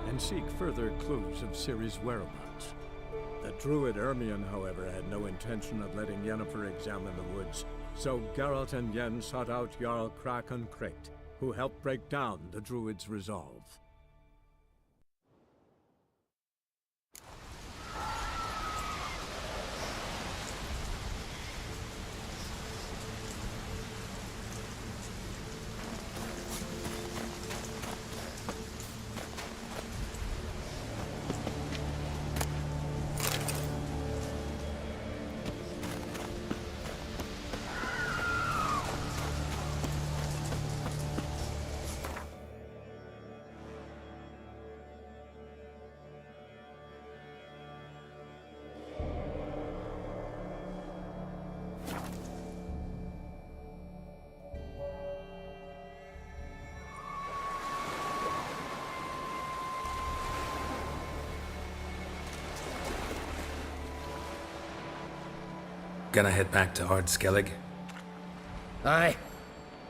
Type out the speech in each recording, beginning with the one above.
and seek further clues of Ciri's whereabouts. The druid Ermion, however, had no intention of letting Yennefer examine the woods, so Geralt and Yen sought out Jarl Kraken Kricht, who helped break down the druid's resolve. Gonna head back to Ardskellig? Aye.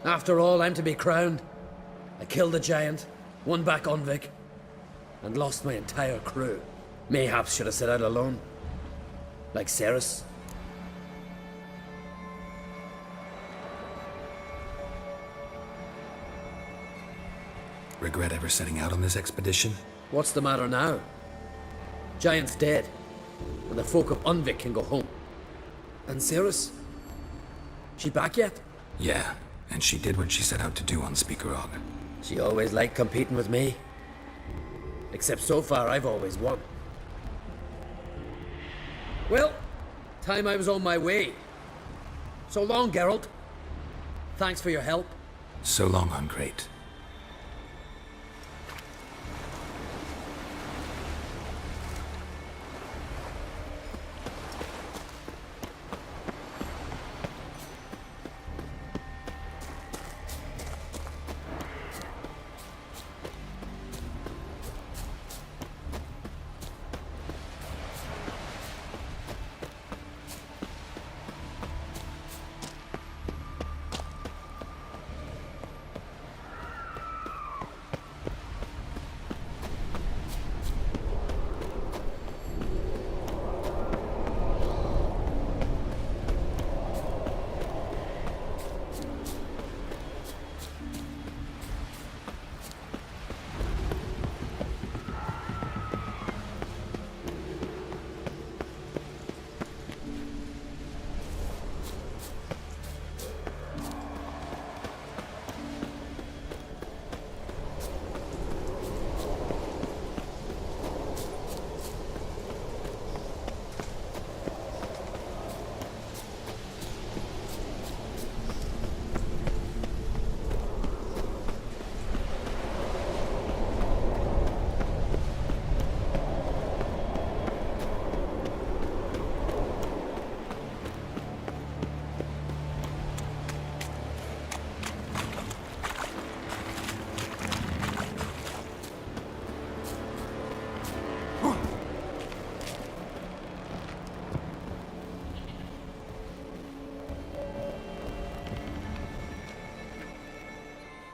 After all, I'm to be crowned. I killed the giant, won back Unvik, and lost my entire crew. Mayhaps should have set out alone. Like Ceres. Regret ever setting out on this expedition? What's the matter now? Giant's dead, and the folk of Unvik can go home. And Ceres? She back yet? Yeah, and she did what she set out to do on Speakerog. She always liked competing with me. Except so far, I've always won. Well, time I was on my way. So long, Geralt. Thanks for your help. So long, Ungreat.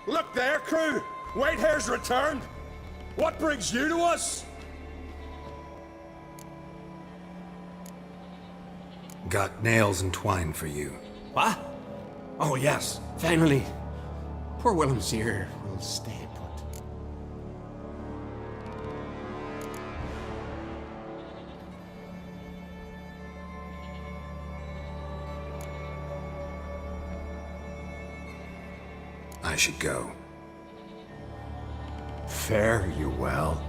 Look there, crew! Whitehair's returned! What brings you to us? Got nails and twine for you. What? Oh yes, finally. Poor Willem's here will stay put. I should go. Fare you well.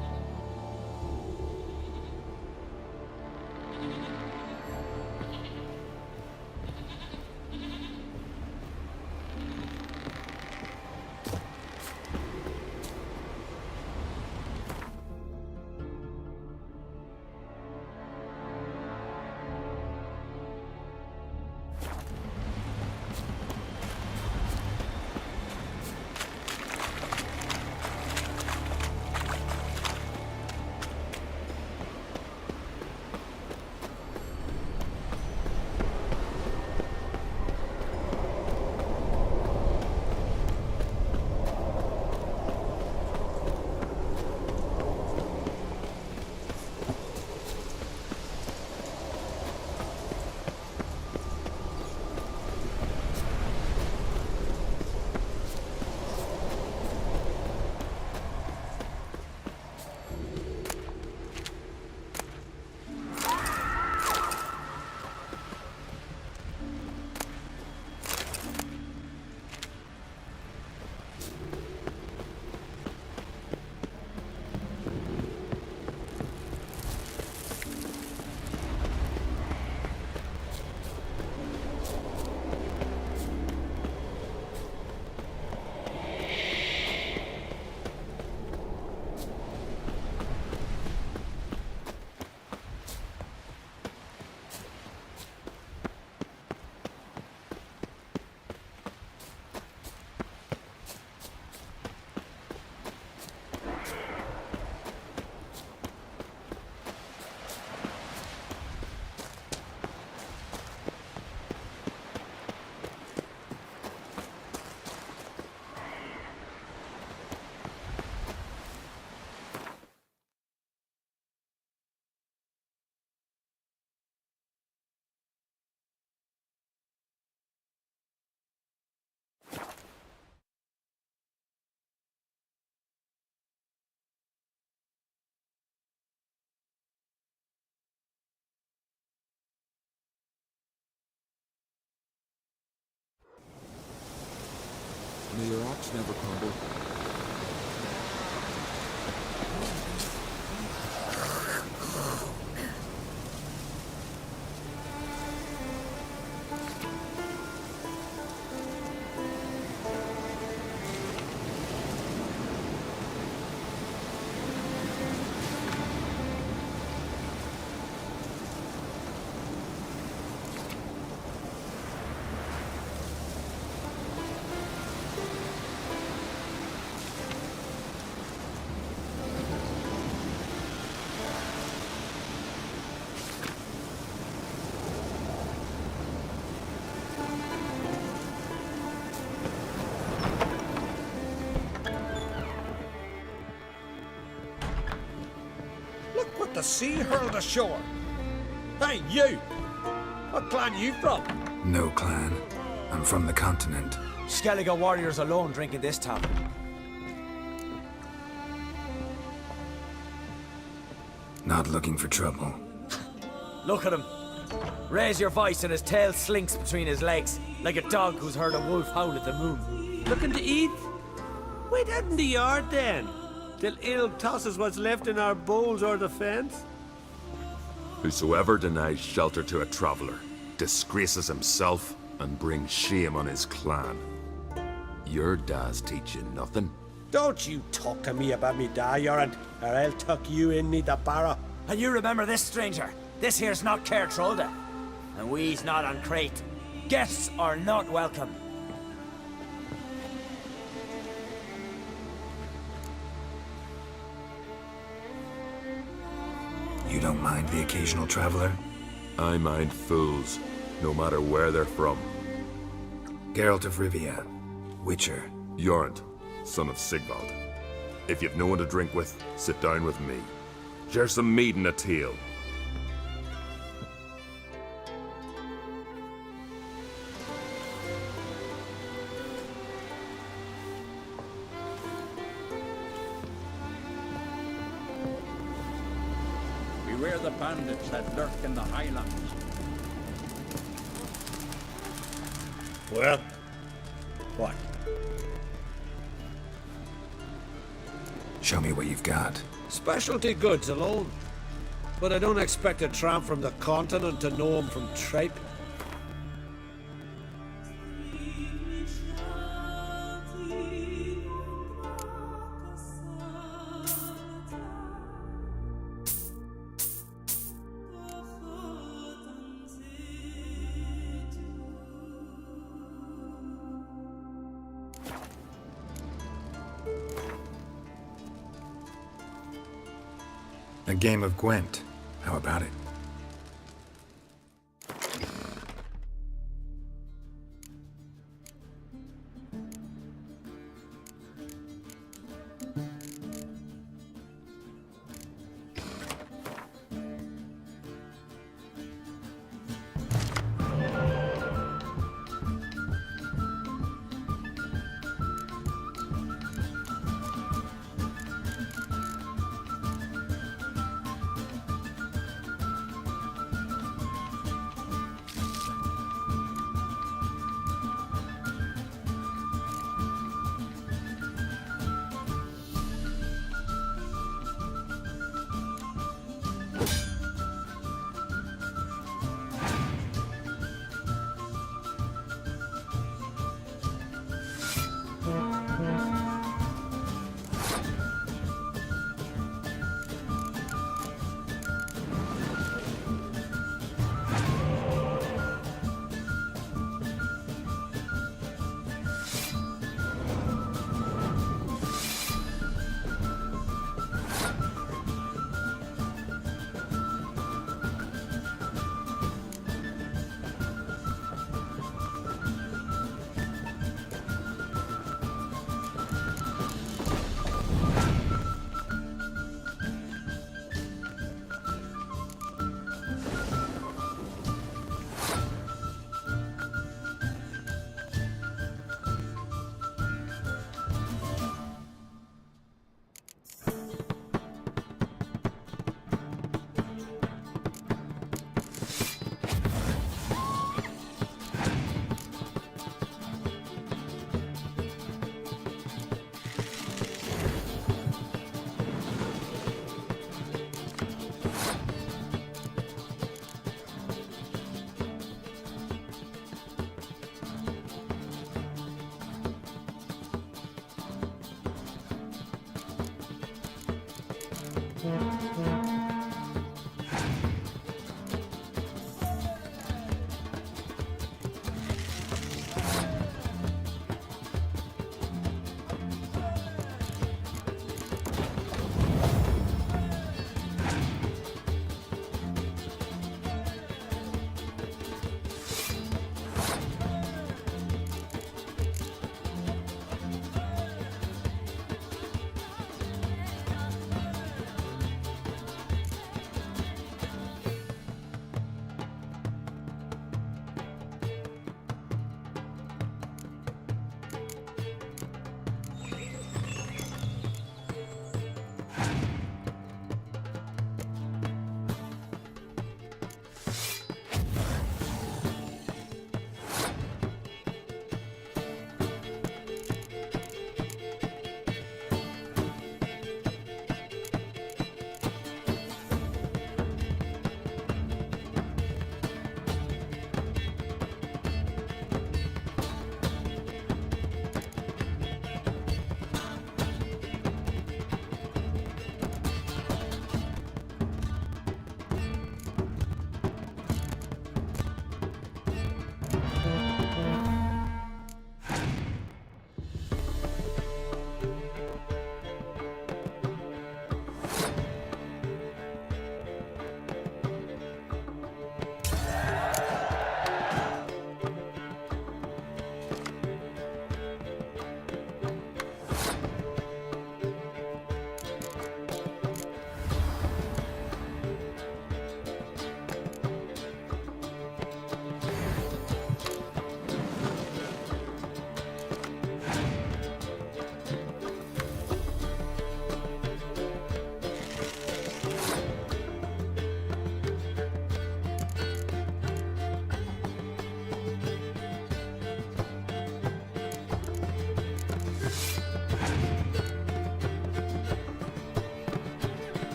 rocks never crumble. Look what the sea hurled ashore. Hey, you! What clan you from? No clan. I'm from the continent. Skellige warriors alone drink in this tavern. Not looking for trouble. Look at him. Raise your voice and his tail slinks between his legs, like a dog who's heard a wolf howl at the moon. Looking to eat? Wait out in the yard then, till ill tosses what's left in our bowls or the fence. Whosoever denies shelter to a traveller disgraces himself and brings shame on his clan. Your da's teach you nothing. Don't you talk to me about me da, Yoran, or I'll tuck you in me the barrow. And you remember this, stranger. This here's not Cair Trolda, and we's not on Crate. Guests are not welcome. You don't mind the occasional traveler? I mind fools, no matter where they're from. Geralt of Rivia, Witcher. Jorund, son of Sigvald. If you've no one to drink with, sit down with me. Share some mead and a tale. Beware the bandits that lurk in the highlands. Well, what? Show me what you've got. Specialty goods alone. But I don't expect a tramp from the continent to know 'em from tripe. A game of Gwent. How about it?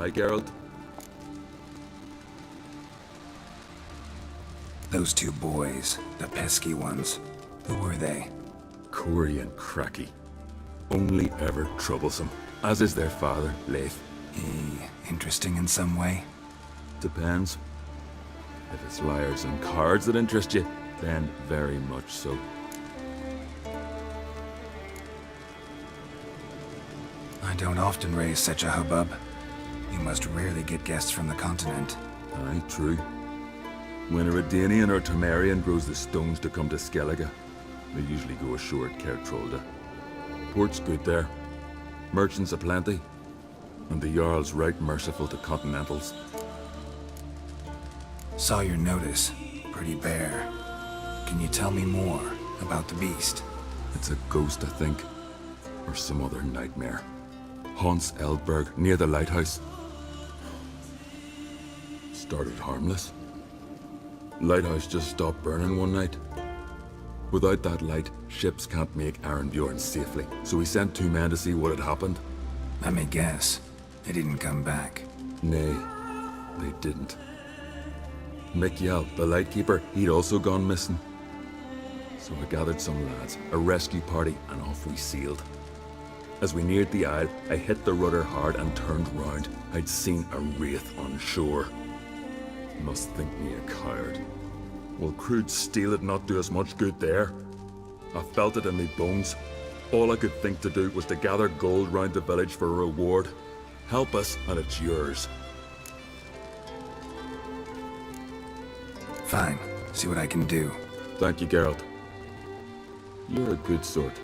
Aye, Geralt? Those two boys, the pesky ones, who were they? Corey and Cracky. Only ever troublesome, as is their father, Leif. Interesting in some way? Depends. If it's liars and cards that interest you, then very much so. I don't often raise such a hubbub. You must rarely get guests from the continent. Aye, true. When a Radeon or Temerian grows the stones to come to Skellige, they usually go ashore at Kertrolda. Port's good there. Merchants aplenty. And the Jarl's right merciful to continentals. Saw your notice. Pretty bare. Can you tell me more about the beast? It's a ghost, I think. Or some other nightmare. Haunts Eldberg, near the lighthouse. Started harmless. Lighthouse just stopped burning one night. Without that light, ships can't make Arenbjorn safely, so we sent 2 men to see what had happened. Let me guess. They didn't come back. Nay, they didn't. Mikyal, the lightkeeper, he'd also gone missing. So I gathered some lads, a rescue party, and off we sailed. As we neared the isle, I hit the rudder hard and turned round. I'd seen a wraith on shore. Must think me a coward. Will crude steel it not do us much good there? I felt it in me bones. All I could think to do was to gather gold round the village for a reward. Help us, and it's yours. Fine. See what I can do. Thank you, Geralt. You're a good sort.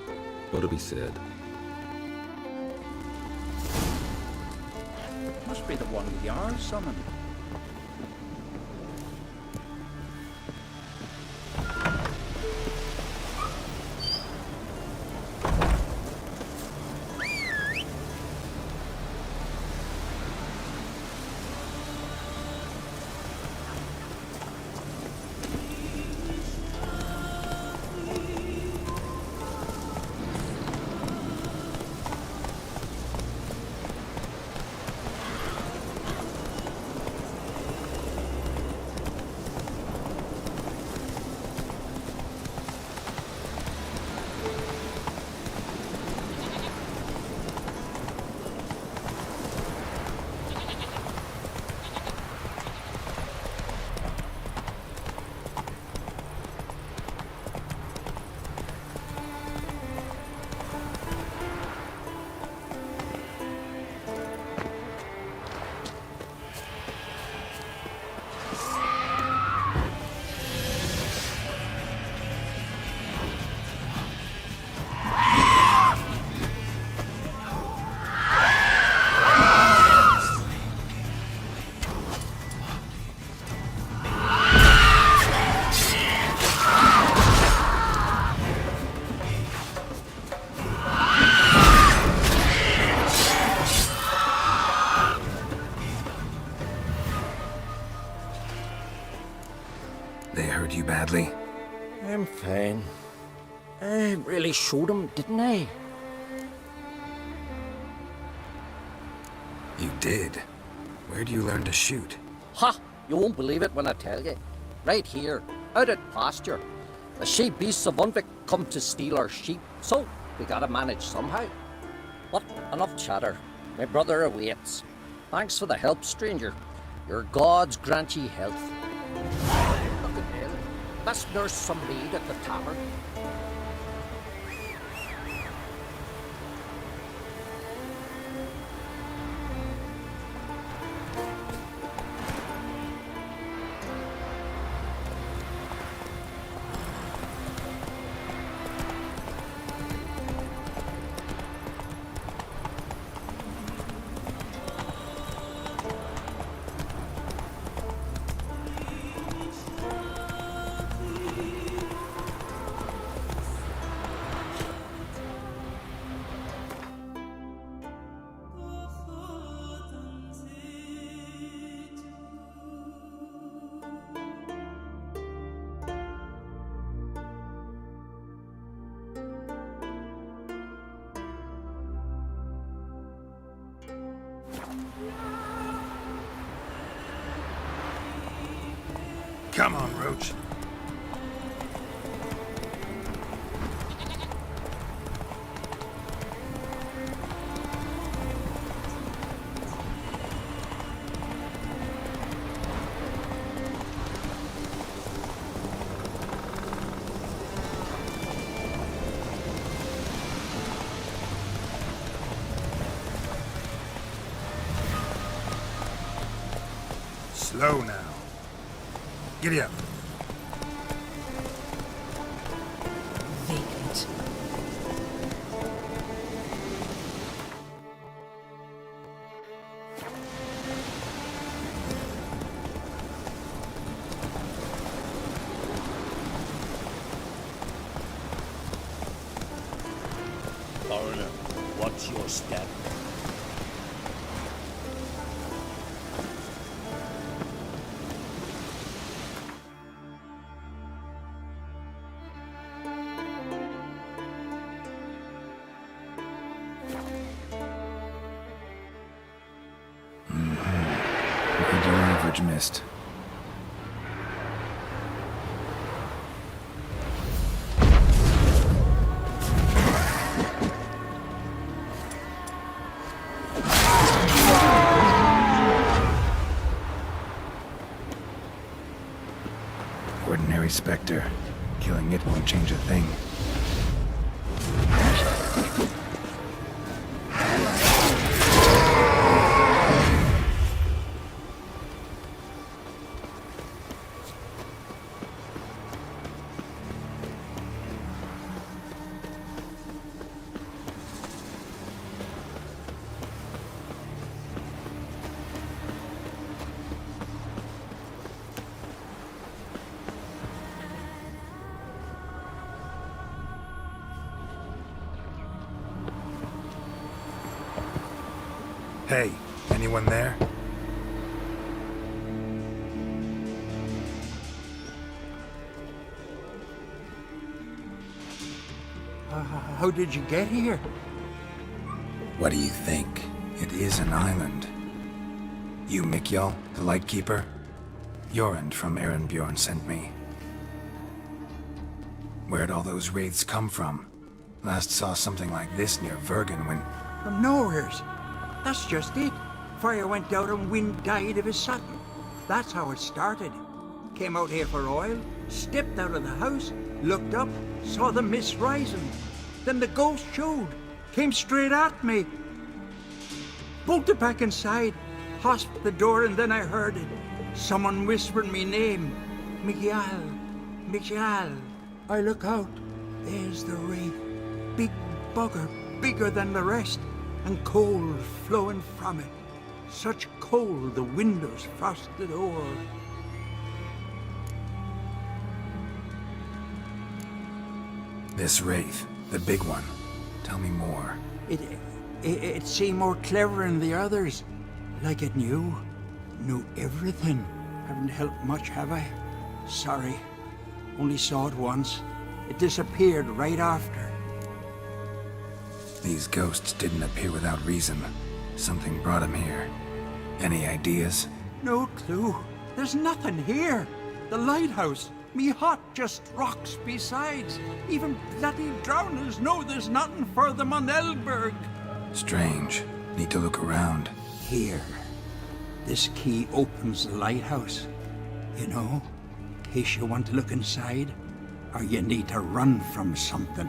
Gotta be said. Must be the one the Jarl summoned. They hurt you badly? I'm fine. I really showed him, didn't I? You did? Where do you learn to shoot? Ha! You won't believe it when I tell you. Right here, out at pasture. The sheep beasts of Unvik come to steal our sheep, so we gotta manage somehow. But enough chatter. My brother awaits. Thanks for the help, stranger. Your gods grant ye health. Look at him. Let's nurse some mead at the tavern. Come on, Roach. Slow now. Giddy up. Vacant. Foreigner, what's your step? Your average missed. Ordinary Spectre. Killing it won't change a thing. Hey, anyone there? How did you get here? What do you think? It is an island. You, Mikjal, the Lightkeeper? Jorund from Bjorn sent me. Where'd all those wraiths come from? Last saw something like this near Vergen when... From nowheres. That's just it. Fire went out and wind died of a sudden. That's how it started. Came out here for oil, stepped out of the house, looked up, saw the mist rising. Then the ghost showed, came straight at me. Bolted back inside, hosped the door, and then I heard it. Someone whispered me name. Mikjal. Mikjal. I look out. There's the wraith. Big bugger, bigger than the rest, and coal flowing from it. Such coal the windows frosted o'er. This wraith, the big one. Tell me more. It seemed more clever than the others. Like it knew everything. Haven't helped much, have I? Sorry. Only saw it once. It disappeared right after. These ghosts didn't appear without reason. Something brought them here. Any ideas? No clue. There's nothing here. The lighthouse. Me hut just rocks besides. Even bloody drowners know there's nothing for them on Elberg. Strange. Need to look around. Here. This key opens the lighthouse. You know, in case you want to look inside, or you need to run from something.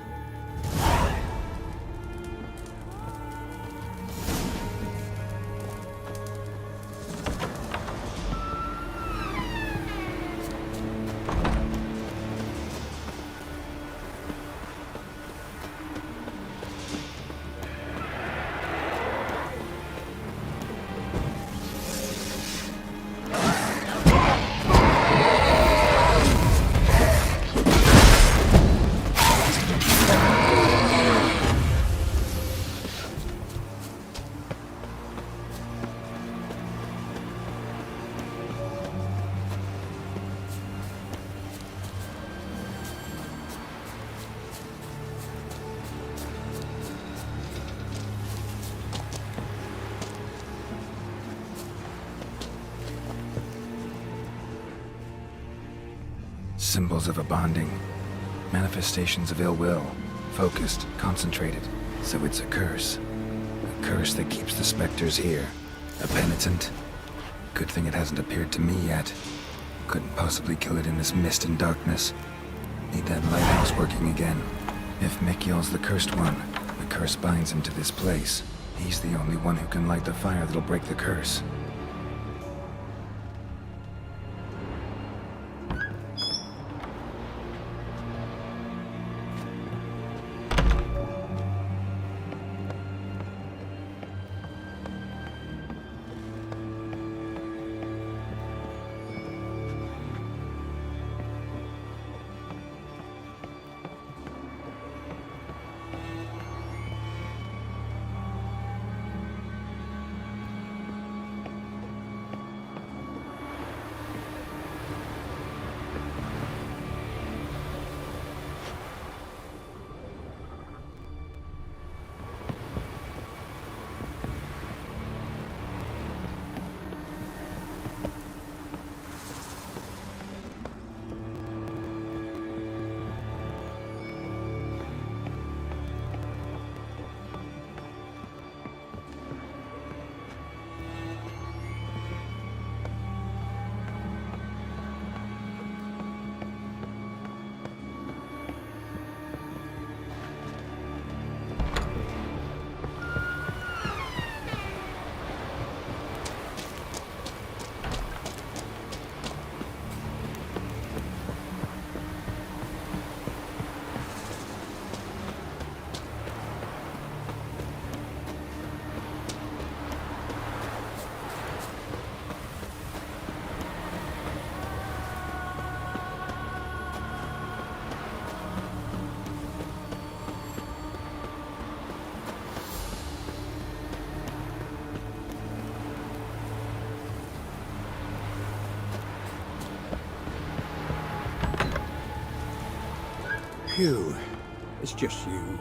Symbols of a bonding. Manifestations of ill will. Focused, concentrated. So it's a curse. A curse that keeps the specters here. A penitent. Good thing it hasn't appeared to me yet. Couldn't possibly kill it in this mist and darkness. Need that lighthouse working again. If Mikyol's the cursed one, the curse binds him to this place. He's the only one who can light the fire that'll break the curse. Phew, it's just you.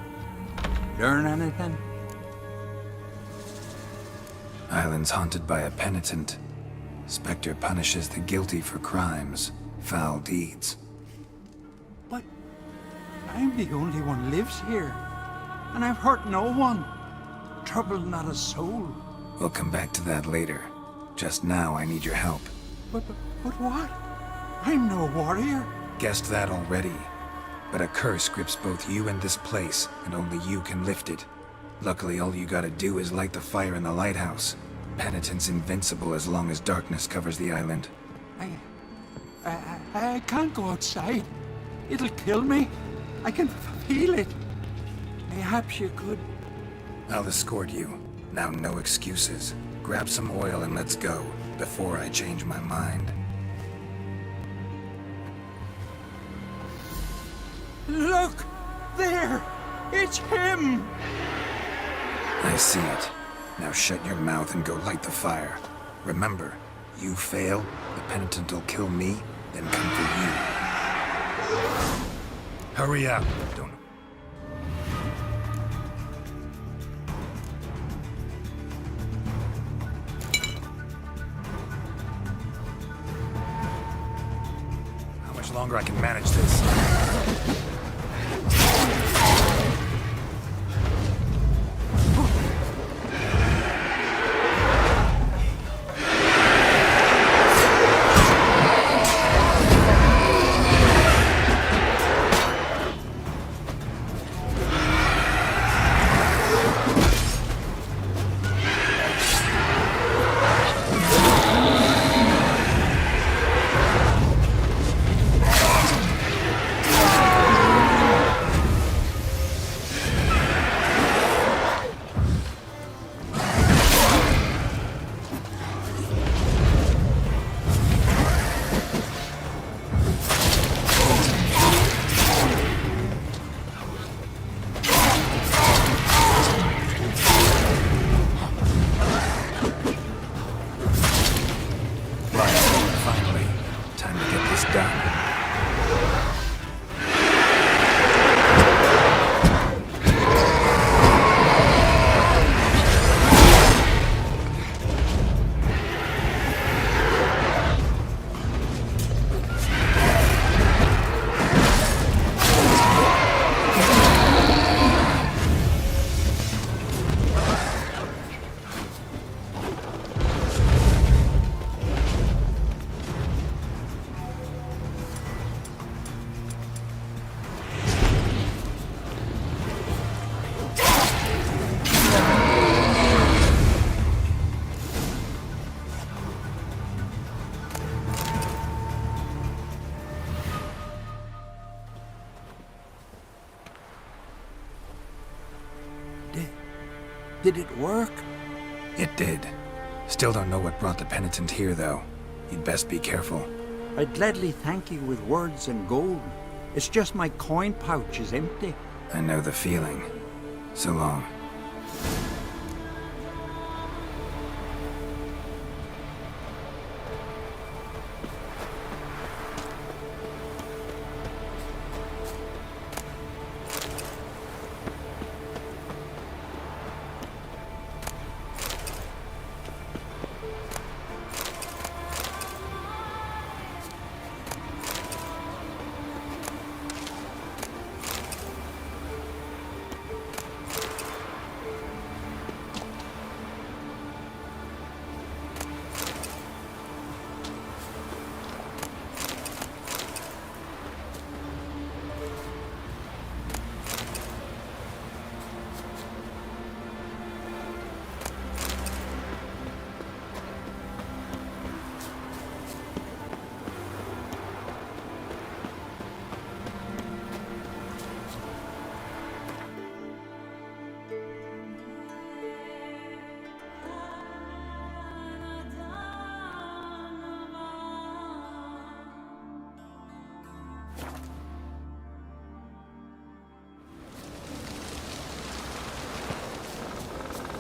Learn anything? Island's haunted by a penitent. Spectre punishes the guilty for crimes, foul deeds. But I'm the only one lives here, and I've hurt no one. Troubled not a soul. We'll come back to that later. Just now, I need your help. But what? I'm no warrior. Guessed that already. But a curse grips both you and this place, and only you can lift it. Luckily, all you gotta do is light the fire in the lighthouse. Penitent's invincible as long as darkness covers the island. I can't go outside. It'll kill me. I can feel it. Perhaps you could. I'll escort you. Now no excuses. Grab some oil and let's go, before I change my mind. Look! There! It's him! I see it. Now shut your mouth and go light the fire. Remember, you fail, the penitent will kill me, then come for you. Hurry up. Don't... How much longer I can manage this? Did it work? It did. Still don't know what brought the penitent here, though. You'd best be careful. I'd gladly thank you with words and gold. It's just my coin pouch is empty. I know the feeling. So long.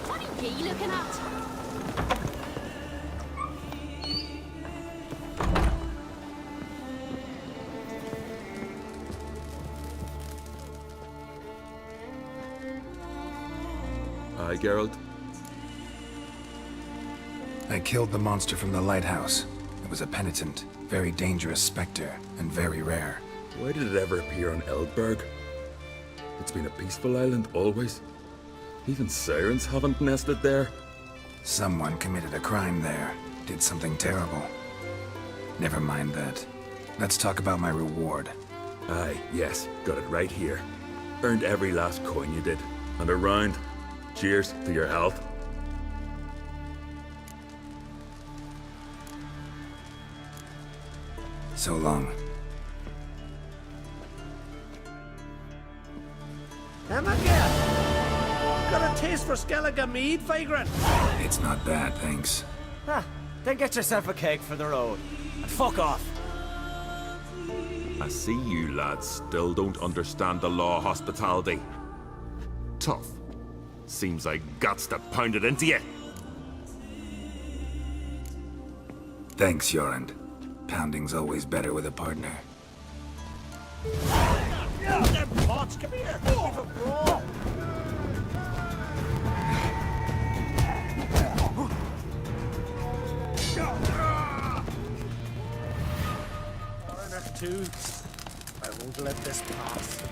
What are you looking at? Aye, Geralt. I killed the monster from the lighthouse. It was a penitent, very dangerous specter, and very rare. Why did it ever appear on Eldberg? It's been a peaceful island always. Even sirens haven't nested there. Someone committed a crime there. Did something terrible. Never mind that. Let's talk about my reward. Aye, yes, got it right here. Earned every last coin you did. And a round. Cheers to your health. So long. Got a taste for Skellige mead, Vagrant? It's not bad, thanks. Ah, then get yourself a cake for the road. And fuck off. I see you lads still don't understand the law of hospitality. Tough. Seems like guts to pound it into you. Thanks, Jorund. Pounding's always better with a partner. Them pots, come here. Give a brawl. Foreigner 2. I won't let this pass.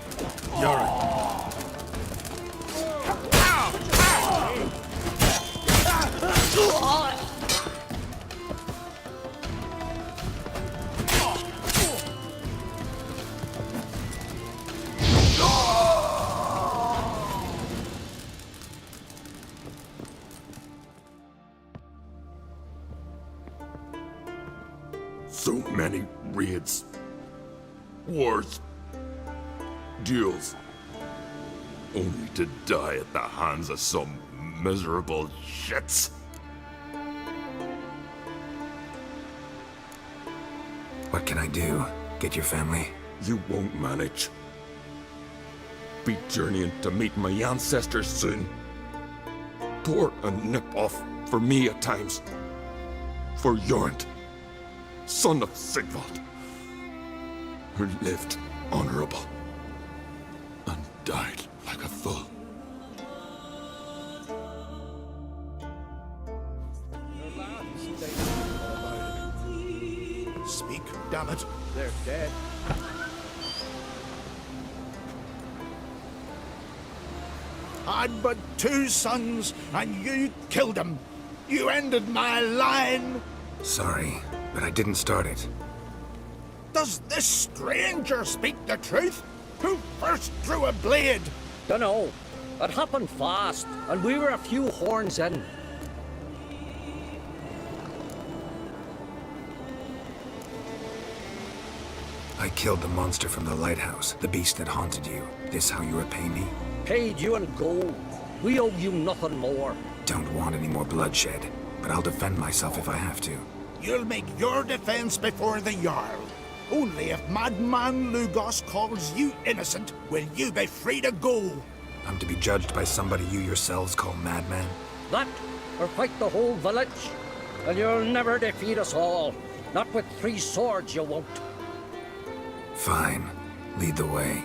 So many raids. Wars. Duels. Only to die at the hands of some miserable shits. What can I do? Get your family? You won't manage. Be journeying to meet my ancestors soon. Tore a nip off for me at times. For Jorund, son of Sigvald, who lived honorable and died like a fool. Speak, damn it. They're dead. I'd but 2 sons, and you killed them. You ended my line. Sorry, but I didn't start it. Does this stranger speak the truth? Who first drew a blade? Dunno. It happened fast, and we were a few horns in. I killed the monster from the lighthouse, the beast that haunted you. This how you repay me? Paid you in gold. We owe you nothing more. Don't want any more bloodshed, but I'll defend myself if I have to. You'll make your defense before the Jarl. Only if Madman Lugos calls you innocent will you be free to go. I'm to be judged by somebody you yourselves call madman? That, or fight the whole village, and you'll never defeat us all. Not with 3 swords, you won't. Fine. Lead the way.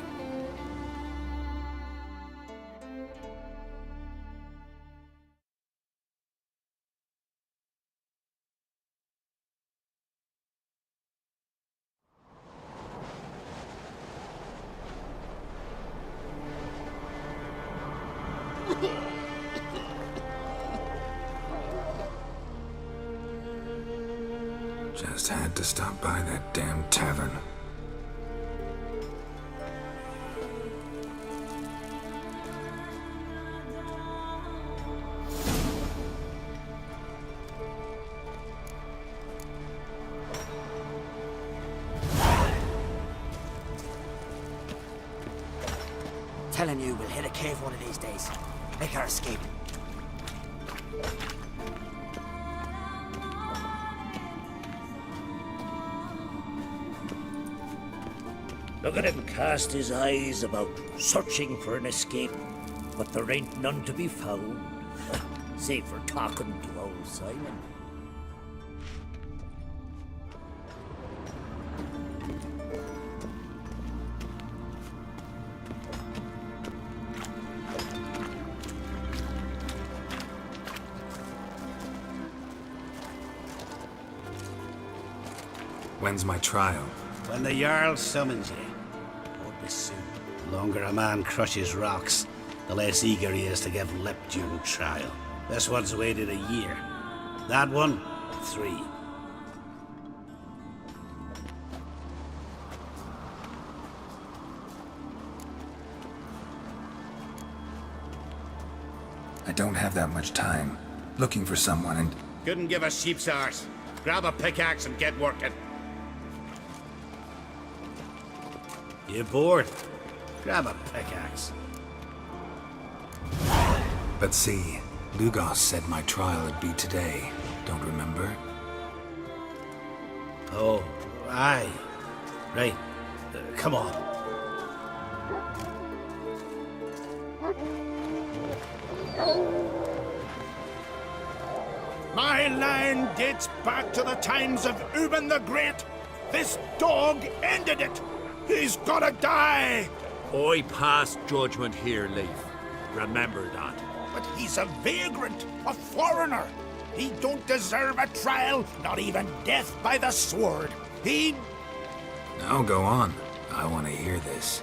Just had to stop by that damn tavern. Telling you, we'll hit a cave one of these days. Make our escape. Look at him cast his eyes about, searching for an escape. But there ain't none to be found, save for talking to old Simon. When's my trial? When the Jarl summons you. Won't be soon. The longer a man crushes rocks, the less eager he is to give lip during trial. This one's waited a year. That one, 3. I don't have that much time. Looking for someone and... Couldn't give a sheep's arse. Grab a pickaxe and get working. You bored? Grab a pickaxe. But see, Lugos said my trial would be today. Don't remember? Oh, aye. Right. Come on. My line dates back to the times of Ubin the Great. This dog ended it. He's gotta die! I pass judgment here, Leif. Remember that. But he's a vagrant, a foreigner. He don't deserve a trial, not even death by the sword. He... Now go on. I want to hear this.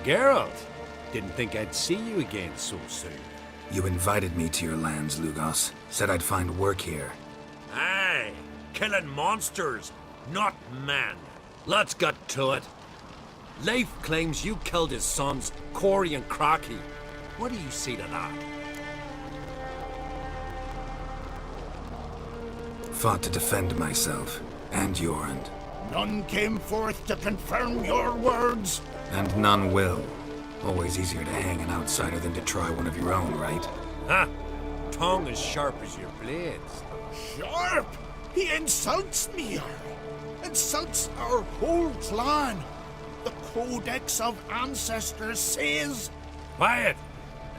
Geralt, didn't think I'd see you again so soon. You invited me to your lands, Lugos. Said I'd find work here. Aye, killing monsters, not men. Let's get to it. Leif claims you killed his sons, Corey and Crocky. What do you see to that? Fought to defend myself, and Yorand. None came forth to confirm your words. And none will. Always easier to hang an outsider than to try one of your own, right? Huh? Tongue as sharp as your blades. Sharp? He insults me, insults our whole clan. The Codex of Ancestors says... Quiet!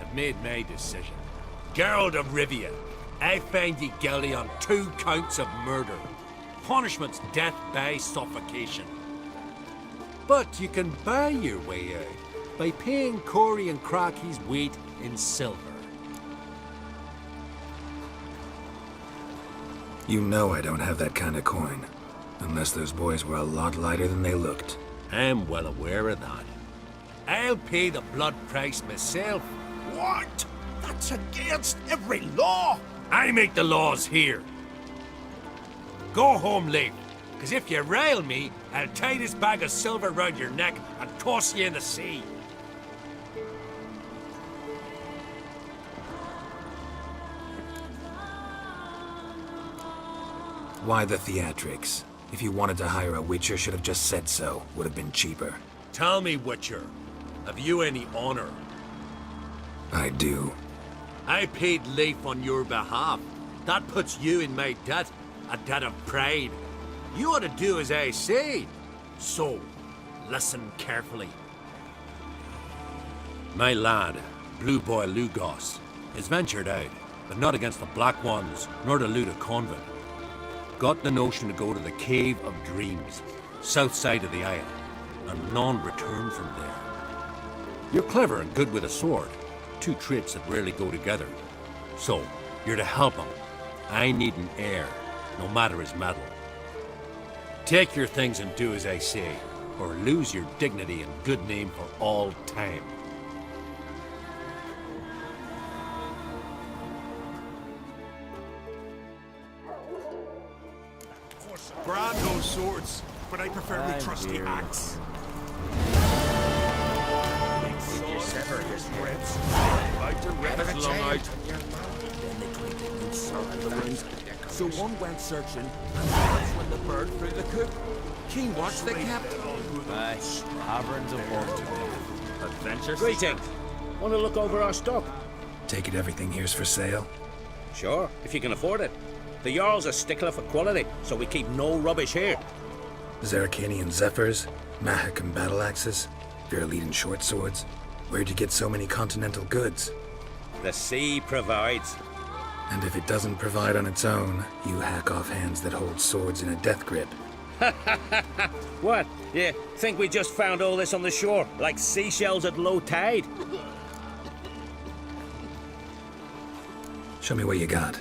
I've made my decision. Gerald of Rivia, I find ye guilty on 2 counts of murder. Punishment's death by suffocation. But you can buy your way out by paying Corey and Crocky's weight in silver. You know I don't have that kind of coin. Unless those boys were a lot lighter than they looked. I'm well aware of that. I'll pay the blood price myself. What? That's against every law. I make the laws here. Go home, Leif, because if you rile me, I'll tie this bag of silver round your neck and toss you in the sea. Why the theatrics? If you wanted to hire a Witcher, should have just said so. Would have been cheaper. Tell me, Witcher, have you any honor? I do. I paid Leif on your behalf. That puts you in my debt, a debt of pride. You ought to do as I say. So, listen carefully. My lad, Blue Boy Lugos, is ventured out, but not against the Black Ones, nor to loot a convent. Got the notion to go to the Cave of Dreams, south side of the isle, and none return from there. You're clever and good with a sword, two traits that rarely go together. So, you're to help him. I need an heir, no matter his metal. Take your things and do as I say, or lose your dignity and good name for all time. Brad knows swords, but I prefer my trusty axe. Sever his ribs. Like to rip his long out. Then they tweaked it and sorted the rooms. So one went searching, and that's when the bird threw the coop. Keen watch they kept. Aye, taverns of old. Adventure. Greetings. Want to look over our stock? Take it everything here's for sale? Sure, if you can afford it. The Jarl's a stickler for quality, so we keep no rubbish here. Zarkanian Zephyrs, Mahakam battle axes, Viruleten short swords. Where'd you get so many continental goods? The sea provides. And if it doesn't provide on its own, you hack off hands that hold swords in a death grip. What? You think we just found all this on the shore, like seashells at low tide? Show me what you got.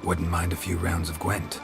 Wouldn't mind a few rounds of Gwent.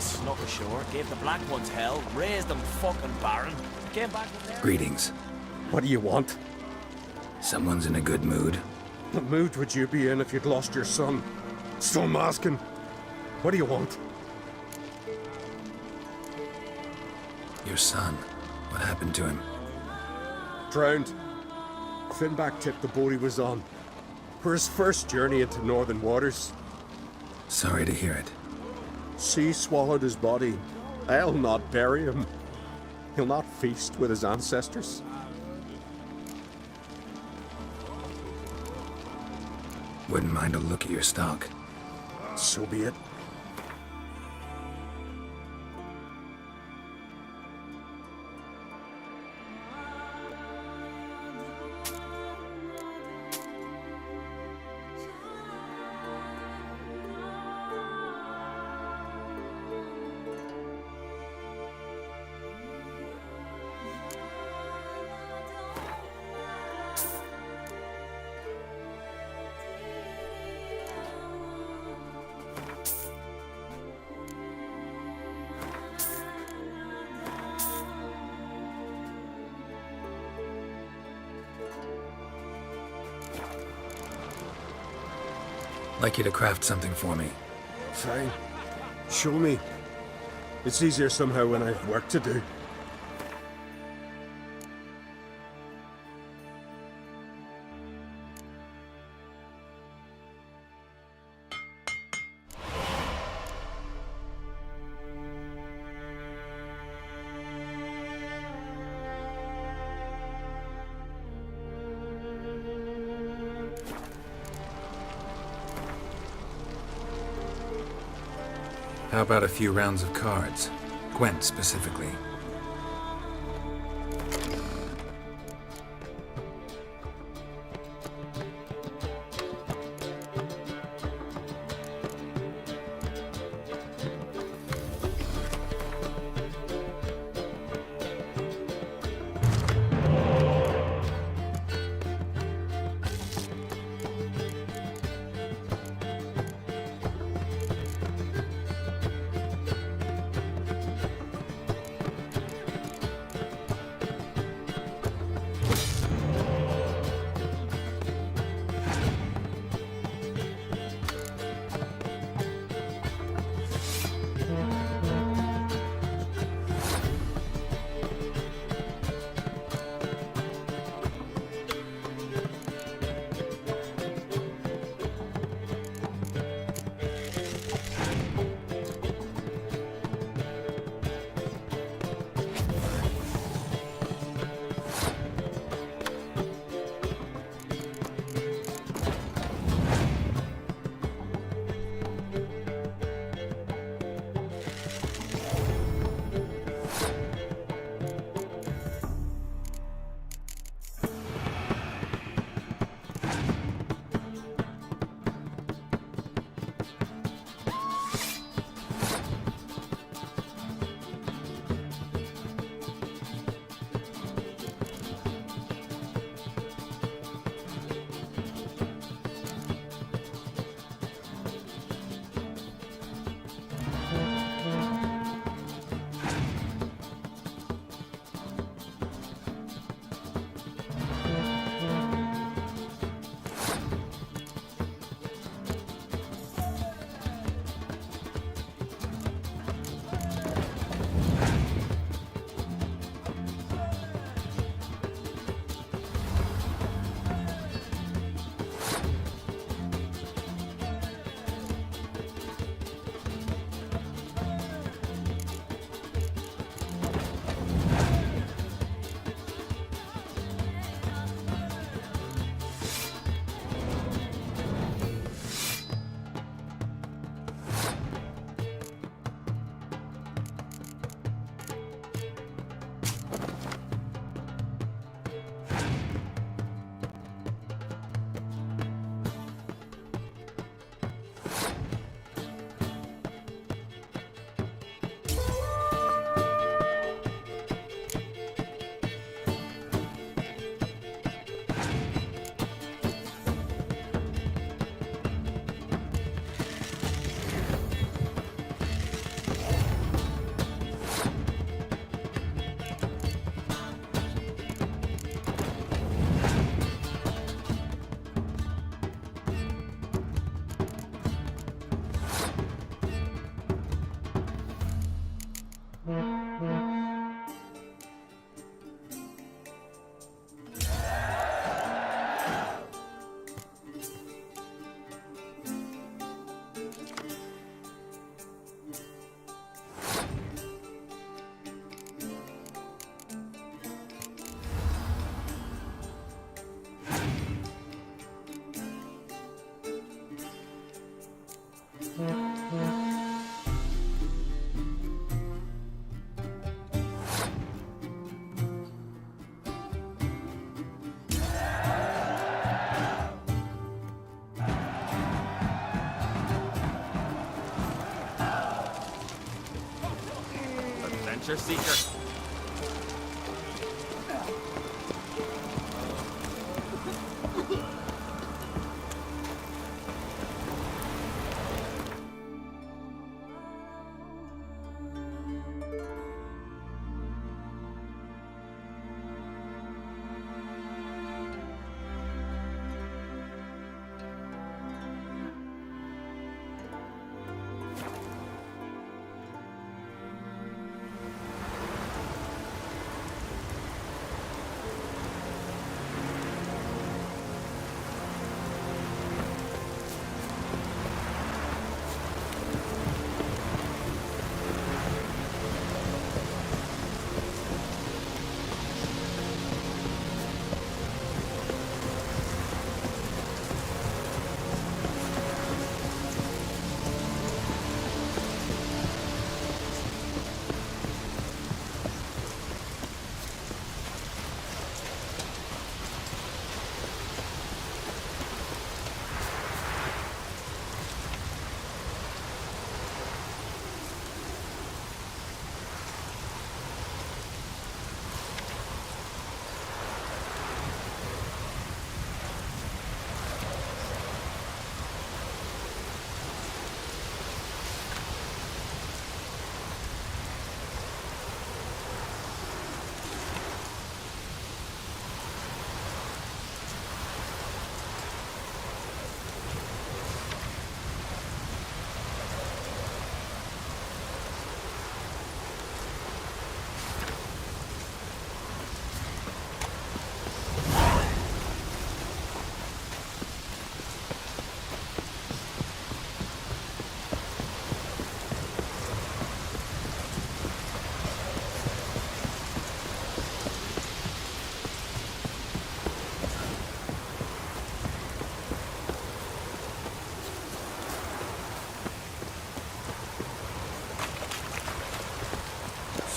snuck ashore, gave the black ones hell, raised them fucking barren, came back with their... Greetings. What do you want? Someone's in a good mood. What mood would you be in if you'd lost your son? So I'm asking. What do you want? Your son. What happened to him? Drowned. Finback tipped the boat he was on. For his first journey into northern waters. Sorry to hear it. Sea swallowed his body. I'll not bury him. He'll not feast with his ancestors. Wouldn't mind a look at your stock. So be it. Like you to craft something for me. Fine. Show me. It's easier somehow when I've work to do. How about a few rounds of cards? Gwent specifically. adventure seeker.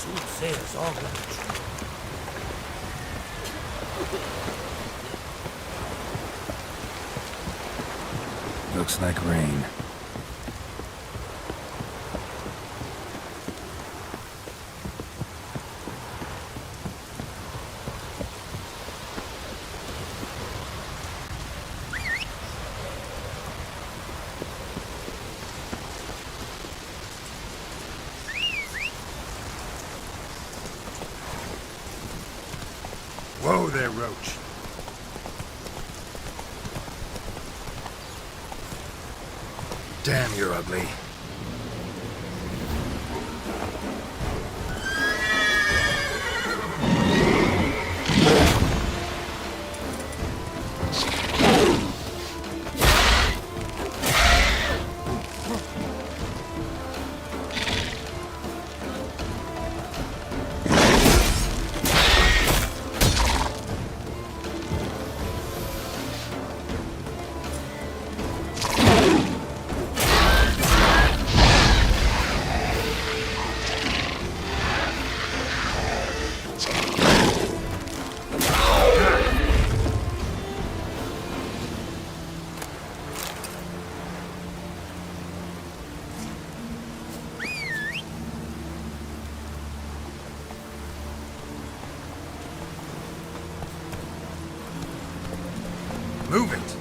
Soothsayers all got the truth. Looks like rain. Whoa there, Roach. Damn, you're ugly. Move it!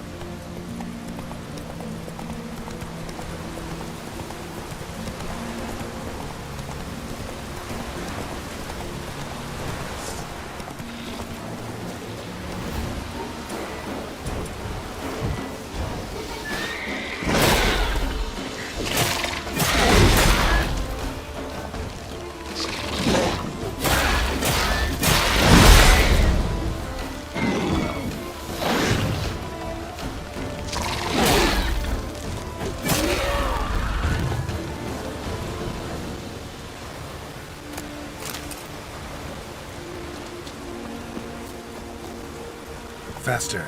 Faster.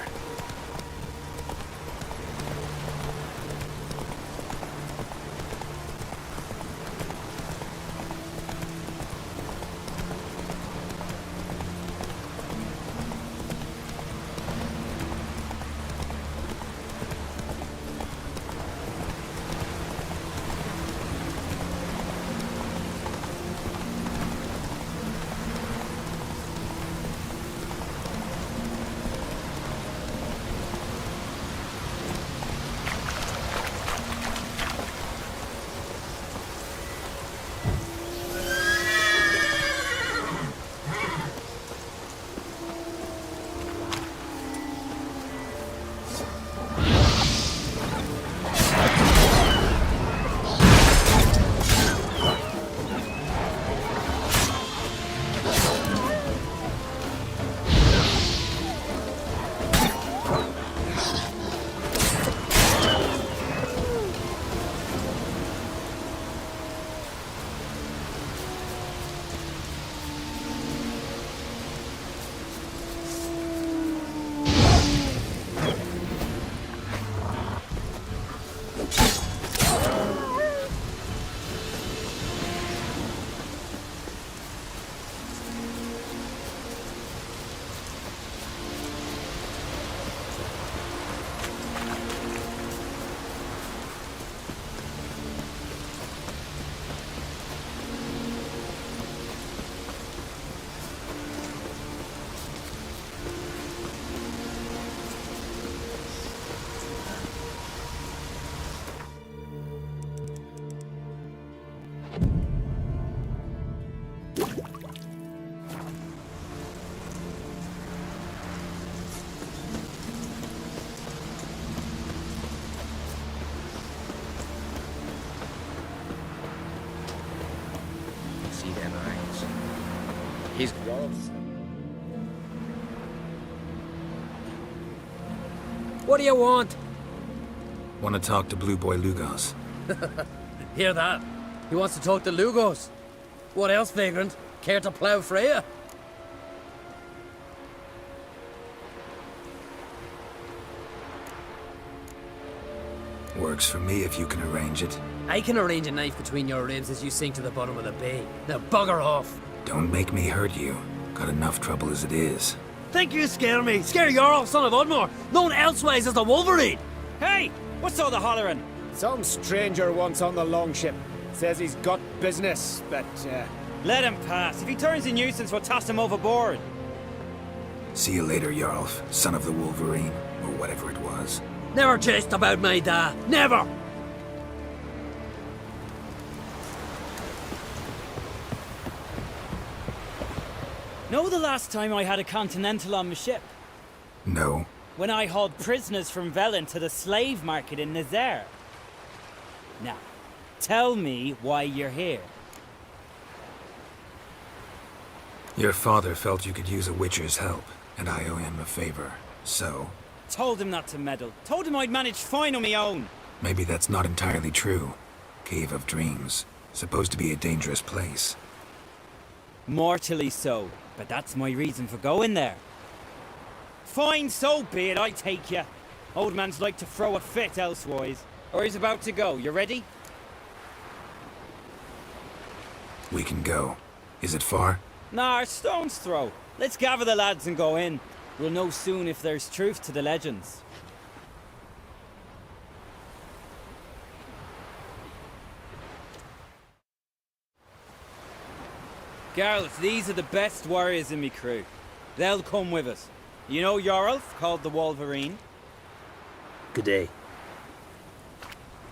He's... What do you want? Want to talk to Blue Boy Lugos. Hear that? He wants to talk to Lugos. What else, vagrant? Care to plough Freya? Works for me if you can arrange it. I can arrange a knife between your ribs as you sink to the bottom of the bay. Now bugger off. Don't make me hurt you. Got enough trouble as it is. Think you scare me? Scare Jarl, son of Udmore, known elsewise as the Wolverine. Hey, what's all the hollering? Some stranger once on the longship. Says he's got business, but, Let him pass. If he turns a nuisance, we'll toss him overboard. See you later, Jarl, son of the Wolverine, or whatever it was. Never jest about my dad. Never! Know the last time I had a Continental on my ship? No. When I hauled prisoners from Velen to the slave market in Nazaire. Now, tell me why you're here. Your father felt you could use a Witcher's help, and I owe him a favor, so... Told him not to meddle. Told him I'd manage fine on my own. Maybe that's not entirely true. Cave of Dreams. Supposed to be a dangerous place. Mortally so, but that's my reason for going there. Fine, so be it, I take ya. Old man's like to throw a fit elsewise. Or he's about to go, you ready? We can go. Is it far? Nah, stone's throw. Let's gather the lads and go in. We'll know soon if there's truth to the legends. Gareth, these are the best warriors in me crew. They'll come with us. You know Jarlf, called the Wolverine? Good day.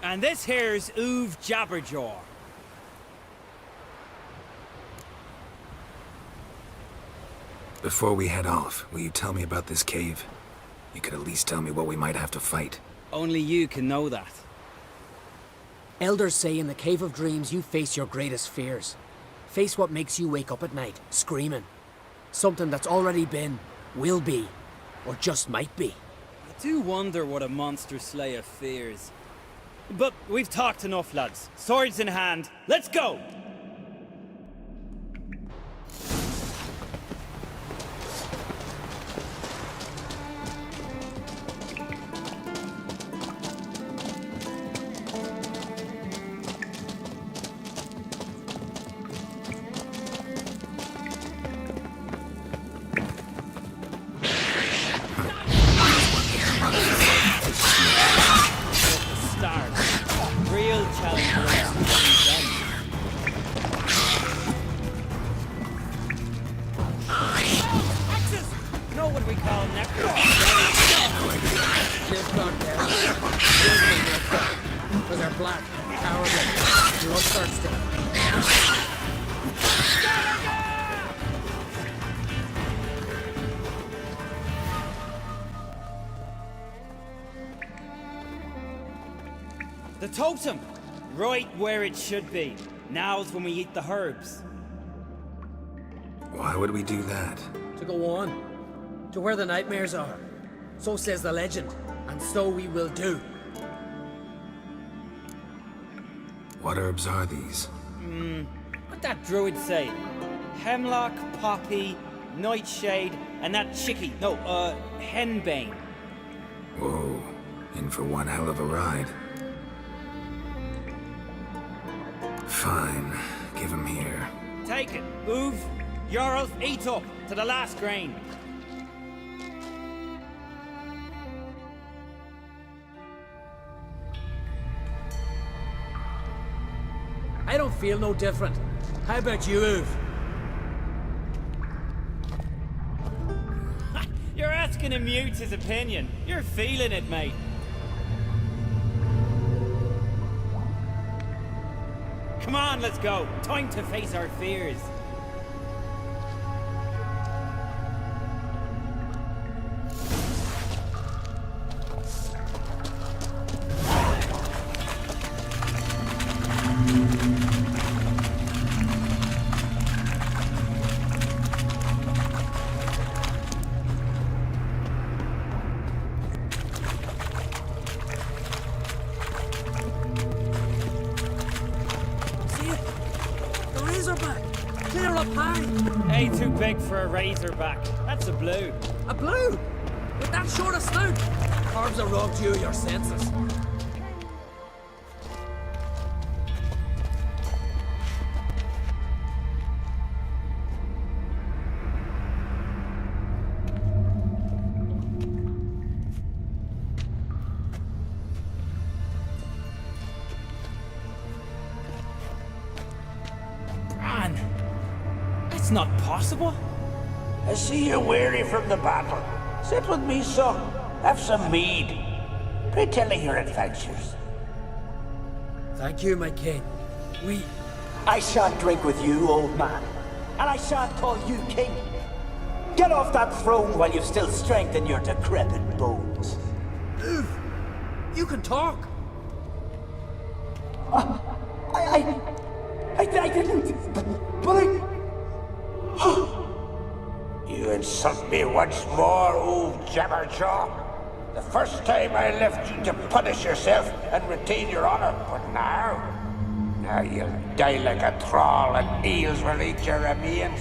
And this here's Uv Jabberjaw. Before we head off, will you tell me about this cave? You could at least tell me what we might have to fight. Only you can know that. Elders say in the Cave of Dreams you face your greatest fears. Face what makes you wake up at night, screaming. Something that's already been, will be, or just might be. I do wonder what a monster slayer fears. But we've talked enough, lads. Swords in hand, let's go! The totem! Right where it should be. Now's when we eat the herbs. Why would we do that? To go on. To where the nightmares are. So says the legend. And so we will do. What herbs are these? What'd that druid say? Hemlock, poppy, nightshade, and that henbane. Whoa, in for one hell of a ride. Fine, give him here. Take it, Uv. Jarl, eat up, to the last grain. I don't feel no different. How about you, Uv? You're asking him mute his opinion. You're feeling it, mate. Come on, let's go. Time to face our fears. Hi. Ain't too big for a razorback. That's a blue. A blue? With that short a snout? Carbs have robbed you of your senses. Man, that's not possible. I see you're weary from the battle. Sit with me, son. Have some mead. Pray tell me your adventures. Thank you, my king. I shan't drink with you, old man. And I shan't call you king. Get off that throne while you've still strength in your decrepit bones. You can talk. I didn't. But You insult me once more, old Jabberjaw. The first time I left you to punish yourself and retain your honor, but now you'll die like a thrall and eels will eat your remains.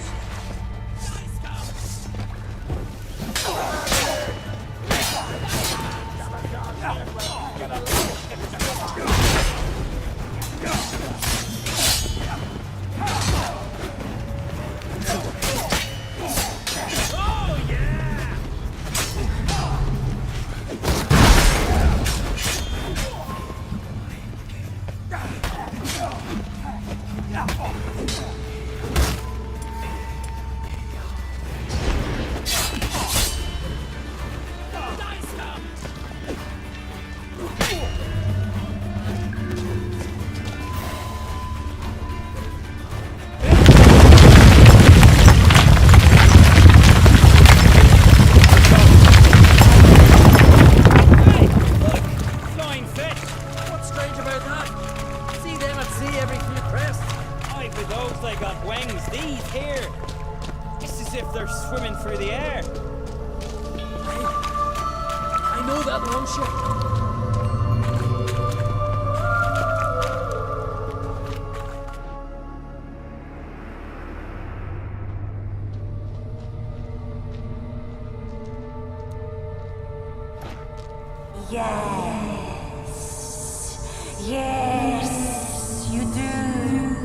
Yes, you do.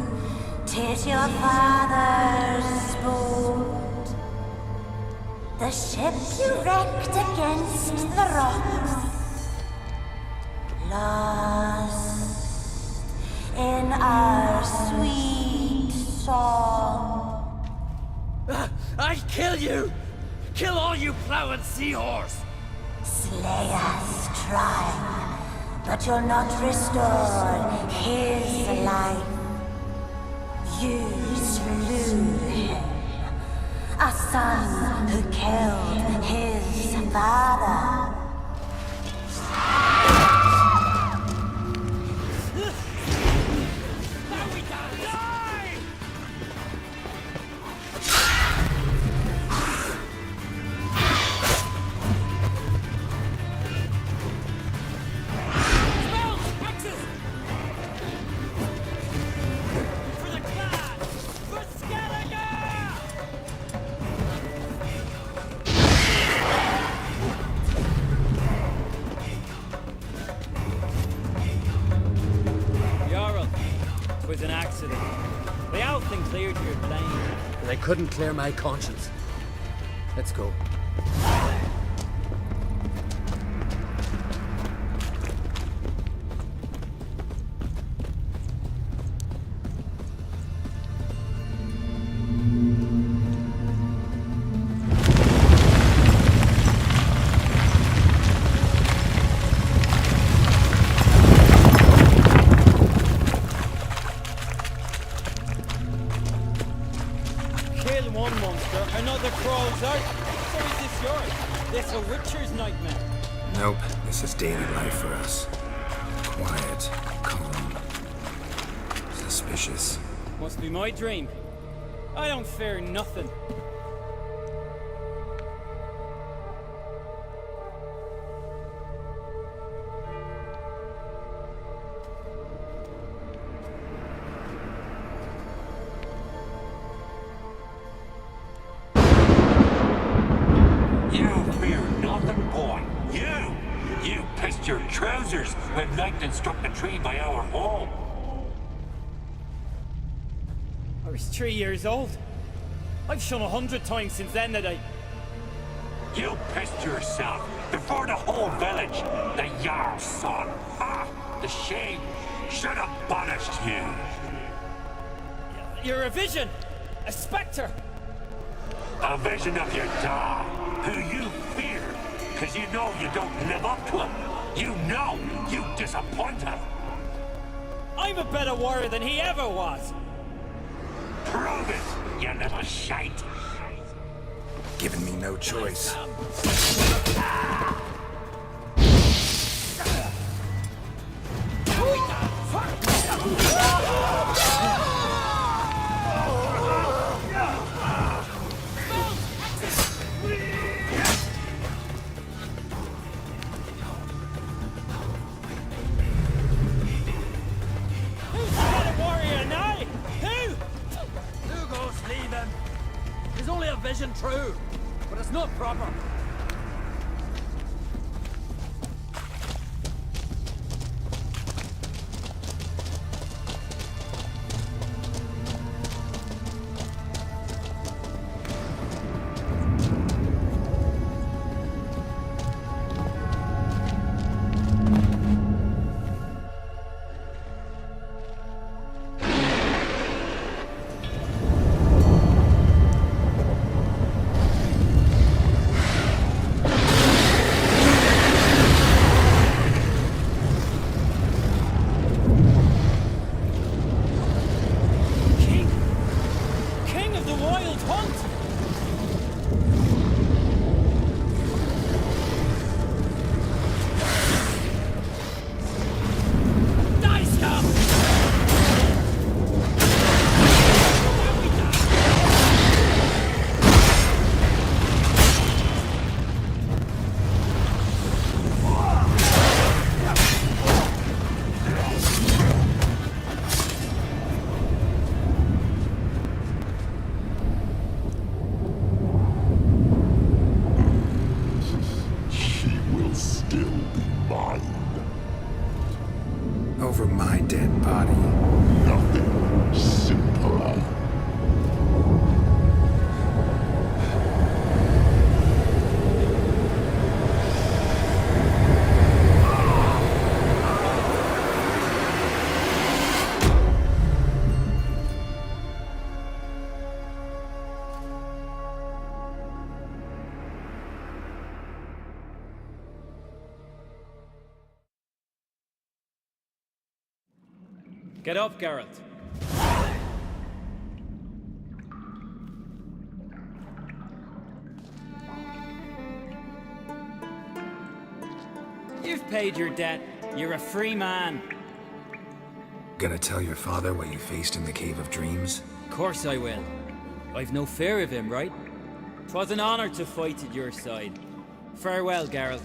'Tis your father's boat. The ship you wrecked against the rocks. Lost in our sweet song. I'll kill you! Kill all you plowing seahorse! Slay us, try, but you'll not restore his life. You slew him, a son who killed his father. They couldn't clear my conscience. Let's go. Nope, this is daily life for us. Quiet, calm, suspicious. Must be my dream. I don't fear nothing. trousers when lightning struck the tree by our home. I was 3 years old. I've shone 100 times since then that I... You pissed yourself before the whole village. The Jarl's son. Ah, the shame should have banished you. You're a vision! A spectre! A vision of your dad, who you fear, because you know you don't live up to him. You know you disappoint him. I'm a better warrior than he ever was! Prove it, you little shite. Given me no choice. Who's a better warrior now? Who? Lugos, leave him. There's only a vision true, but it's not proper. King of the Wild Hunt! Die, scum! She will still be mine. Over my dead body. Nothing simpler. Get up, Geralt. You've paid your debt. You're a free man. Gonna tell your father what you faced in the Cave of Dreams? Of course I will. I've no fear of him, right? 'Twas an honor to fight at your side. Farewell, Geralt.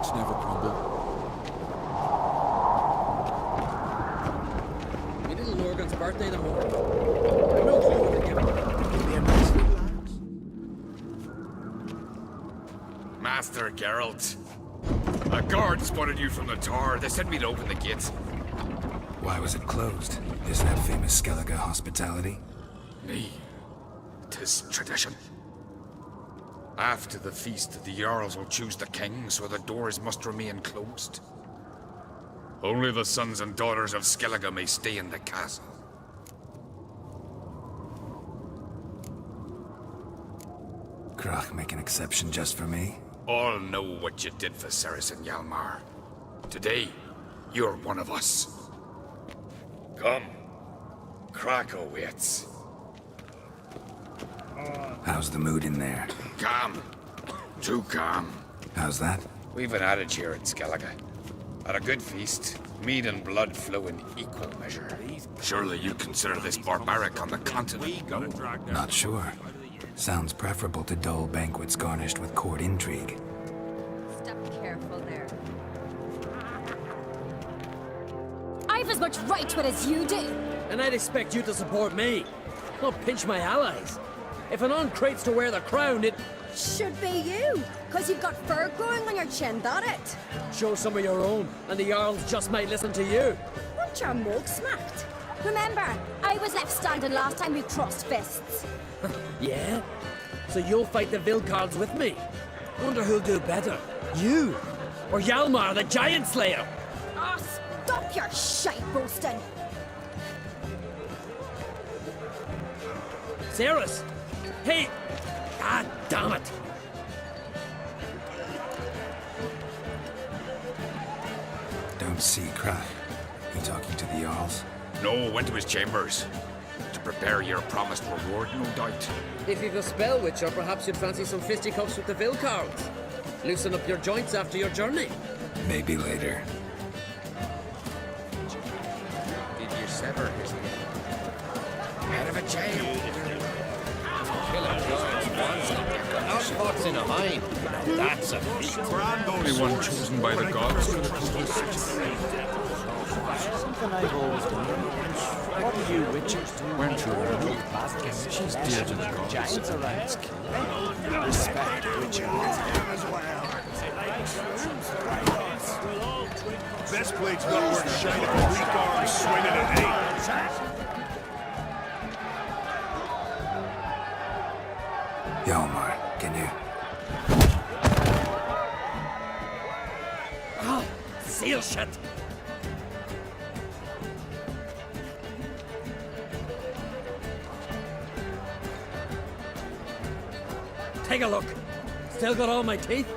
giants never crumble. Me little Morgan's birthday tomorrow. I've no clue what to give him. Give me a nice little lads. Master Geralt. A guard spotted you from the tower. They said we'd open the gates. Why was it closed? Is that famous Skellige hospitality? Nay, 'tis tradition. After the feast, the Jarls will choose the king, so the doors must remain closed. Only the sons and daughters of Skellige may stay in the castle. Krach make an exception just for me? All know what you did for Saracen Hjalmar. Today, you're one of us. Come. Krakow waits. How's the mood in there? Calm. Too calm. How's that? We've an adage here in Skellige. At a good feast, mead and blood flow in equal measure. Surely you consider this barbaric on the continent, no? Not sure. Sounds preferable to dull banquets garnished with court intrigue. Step careful there. I've as much right to it as you do. And I'd expect you to support me, not pinch my allies. If an on crate's to wear the crown, it Should be you, because you've got fur growing on your chin, that it? show some of your own, and the Jarls just might listen to you. Want your mug smacked? Remember, I was left standing last time we crossed fists. Yeah? So you'll fight the Vilcards with me? Wonder who'll do better, you or Hjalmar the Giant Slayer? Ah, stop your shite boasting. Sarus! Hey! God damn it! Don't see Krach. He talking to the Jarls? No, went to his chambers. To prepare your promised reward, no doubt. If you've a spell witcher, perhaps you'd fancy some fisticuffs with the Vilcards. Loosen up your joints after your journey. Maybe later. Did you sever his head? Head of a giant. Killing giants once, not spots in a hind. That's a feat. Only one chosen by the gods could accomplish such a feat. Something I've always wondered. What do you witchers do? When true, she's dear to the gods. Giants around. Respect witchers. Best blade's not worth shining. Weak arms swinging at 8. Hjalmar, can you? Ah, seal shut! Take a look. Still got all my teeth?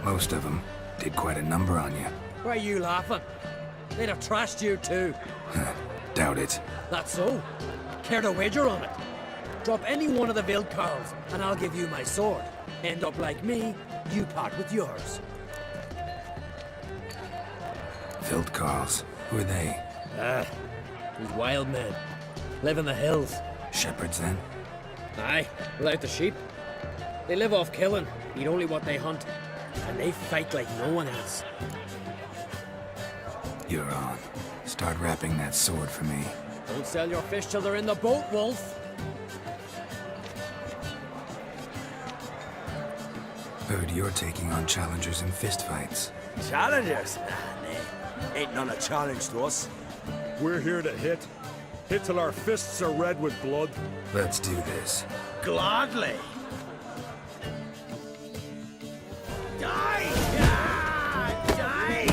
Most of them did quite a number on you. Why are you laughing? They'd have trashed you too. Doubt it. That's so. Care to wager on it? Drop any one of the Vilcards, and I'll give you my sword. End up like me, you part with yours. Vilcards. Who are they? These wild men. Live in the hills. Shepherds, then? Aye, without the sheep. They live off killing, eat only what they hunt. And they fight like no one else. You're on. Start wrapping that sword for me. Don't sell your fish till they're in the boat, Wolf. Heard you're taking on challengers in fistfights. Challengers? Nah, nay. Ain't none a challenge to us. We're here to hit. Hit till our fists are red with blood. Let's do this. Gladly. Die! Die!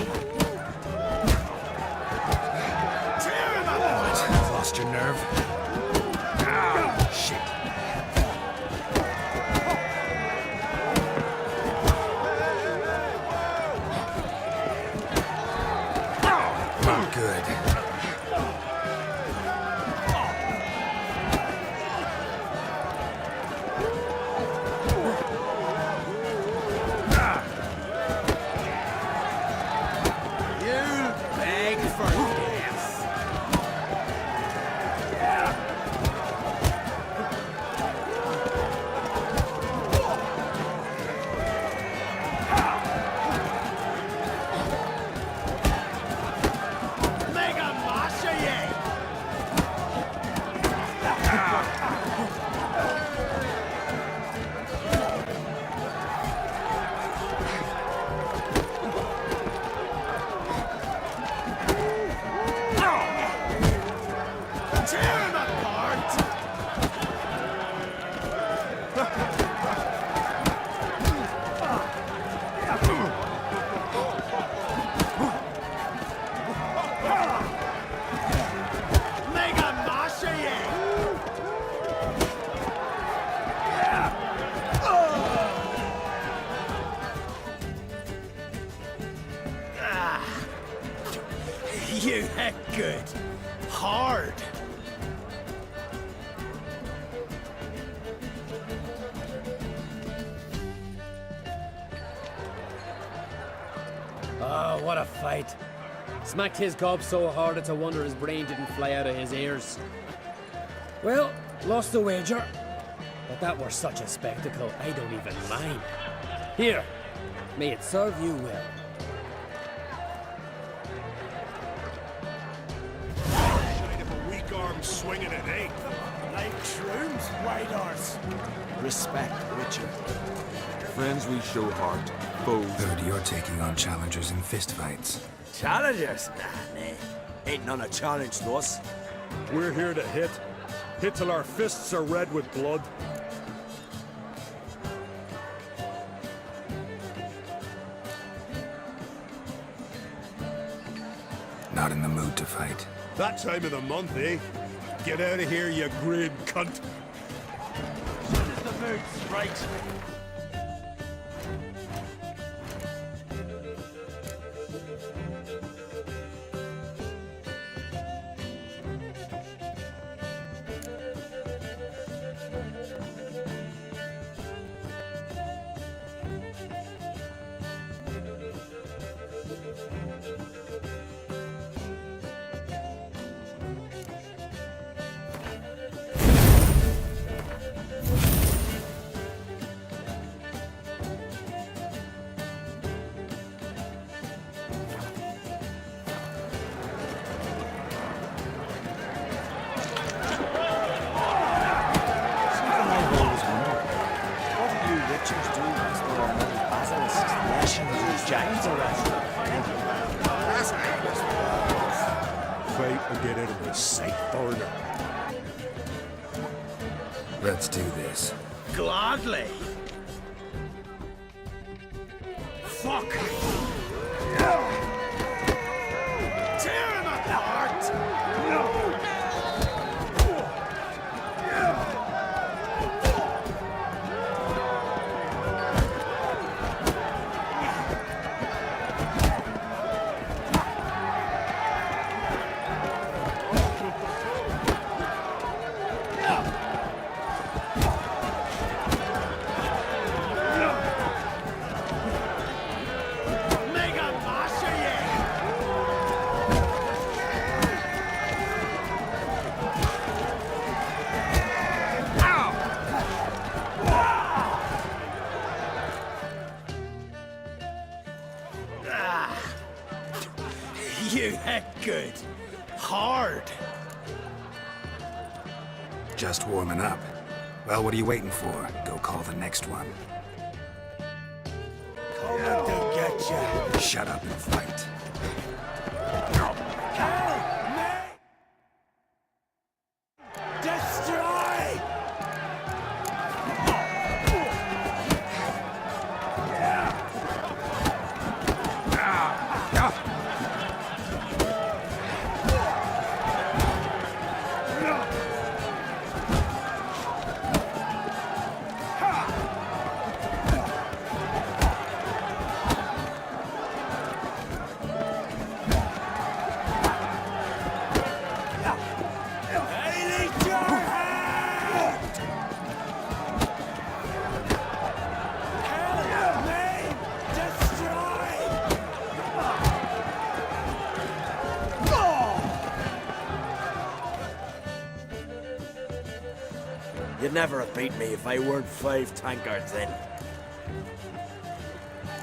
Tear him apart! Lost your nerve? Shit. Not good. Mega Masha, You hit good. Hard. Oh, what a fight. Smacked his gob so hard it's a wonder his brain didn't fly out of his ears. Well, lost the wager. But that were such a spectacle, I don't even mind. Here, may it serve you well. Kind of a weak arm swinging at 8. Like shrooms, white horse. Respect, Richard. Friends we show heart, foes. Heard you're taking on challengers in fistfights. Challengers? Nah. Ain't none of challenged us. We're here to hit. Hit till our fists are red with blood. Not in the mood to fight. That time of the month, eh? Get out of here, you green cunt. Soon as the mood strikes me. Fight or get out of my sight, foreigner. Let's do this. Gladly. Fuck. Tear him apart. Mega Masha, You hit good. Hard. Just warming up. Well, what are you waiting for? Go call the next one. Coming to get ya. Shut up and fight. Destroy! You'd never have beat me if I weren't 5 tankards in.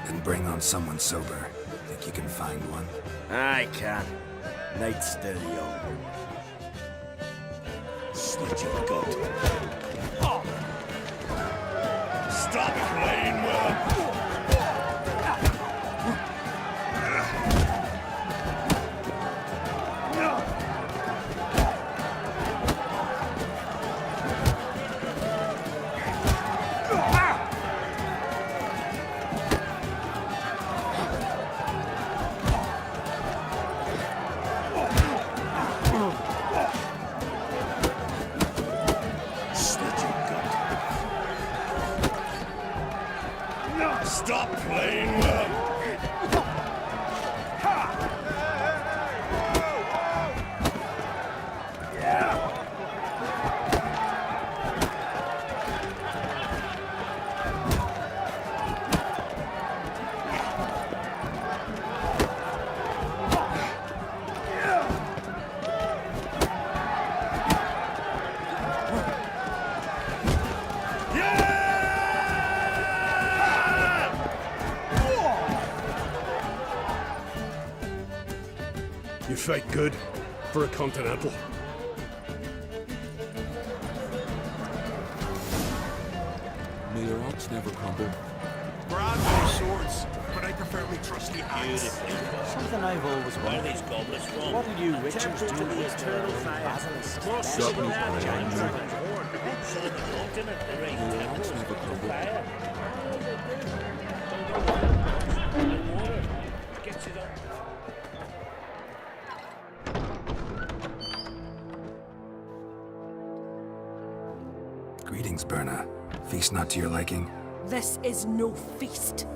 Then bring on someone sober. Think you can find one? I can. Night's still young. Slit your gut. Stop playing with him! Stop playing well. You fight good for a continental. May your ox never crumble. Brand new swords, but I prefer me trusty axe. Something I've always wondered. these goblets from? What do you witches do with eternal basilisk? Shut me, Brian. May your ox never crumble. Greetings, Berna. Feast not to your liking? This is no feast.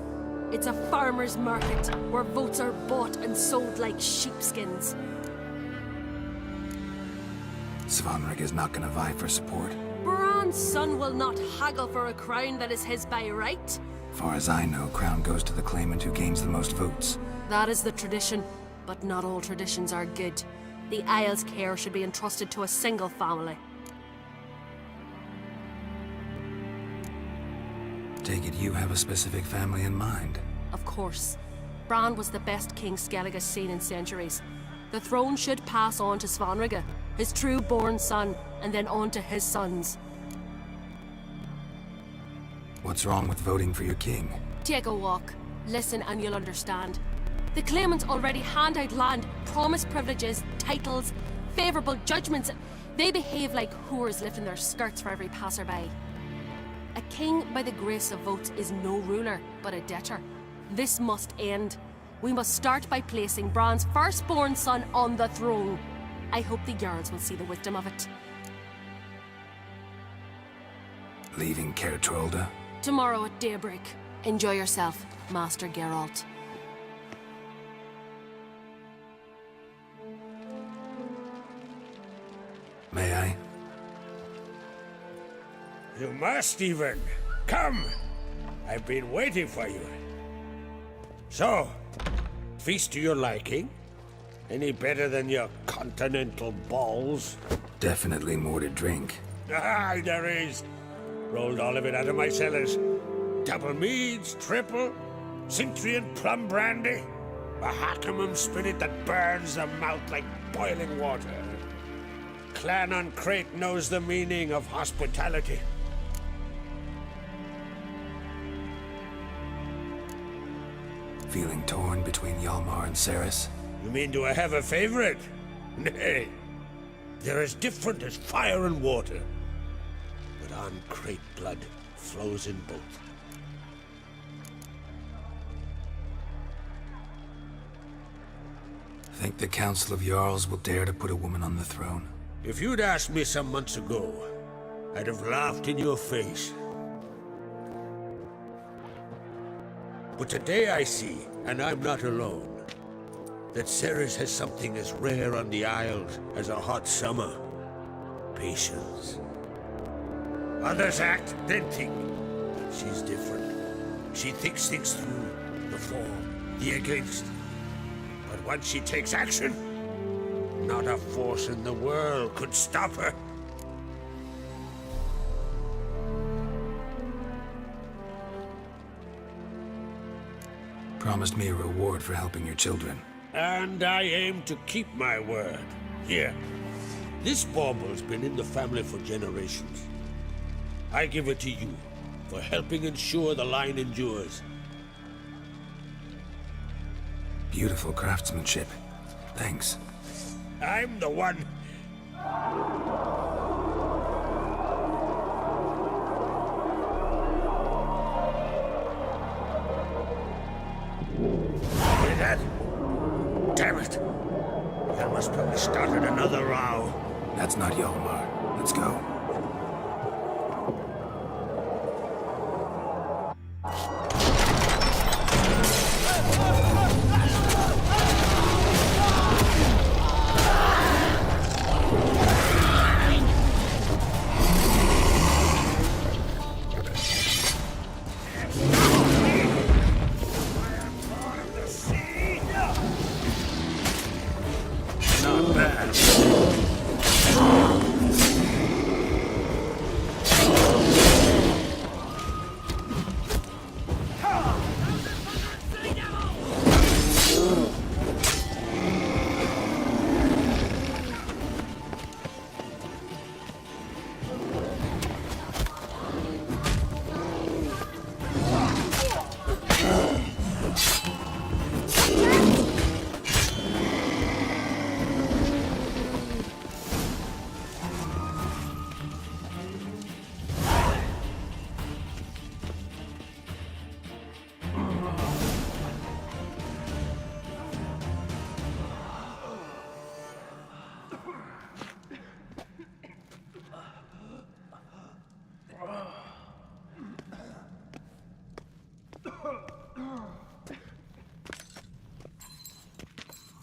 It's a farmer's market where votes are bought and sold like sheepskins. Svanrig is not gonna vie for support. Bran's son will not haggle for a crown that is his by right. Far as I know, crown goes to the claimant who gains the most votes. That is the tradition, but not all traditions are good. The Isle's care should be entrusted to a single family. Take it you have a specific family in mind. Of course. Bran was the best king Skellig has seen in centuries. The throne should pass on to Svanrige, his true-born son, and then on to his sons. What's wrong with voting for your king? Take a walk. Listen and you'll understand. The claimants already hand out land, promise privileges, titles, favourable judgments. They behave like whores lifting their skirts for every passerby. A king by the grace of votes is no ruler, but a debtor. This must end. We must start by placing Bran's firstborn son on the throne. I hope the Jarls will see the wisdom of it. Leaving Caer Trolda? Tomorrow at daybreak. Enjoy yourself, Master Geralt. May I? You must even. Come! I've been waiting for you. So, feast to your liking? Any better than your continental balls? Definitely more to drink. Ah, there is. Rolled all of it out of my cellars. Double meads, triple, Cintrian plum brandy, a Hackamum spirit that burns the mouth like boiling water. Clan on Crate knows the meaning of hospitality. Feeling torn between Hjalmar and Ceres? You mean, do I have a favorite? Nay. They're as different as fire and water. But on Crate blood flows in both. Think the Council of Jarls will dare to put a woman on the throne? If you'd asked me some months ago, I'd have laughed in your face. But today I see, and I'm not alone, that Ceres has something as rare on the Isles as a hot summer. Patience. Others act, then think. She's different. She thinks things through, the for, the against. But once she takes action, not a force in the world could stop her. Promised me a reward for helping your children. And I aim to keep my word. Here. This bauble's been in the family for generations. I give it to you for helping ensure the line endures. Beautiful craftsmanship. Thanks. I'm the one. Hear that? Damn it! That must probably started another row. That's not Hjalmar. Let's go.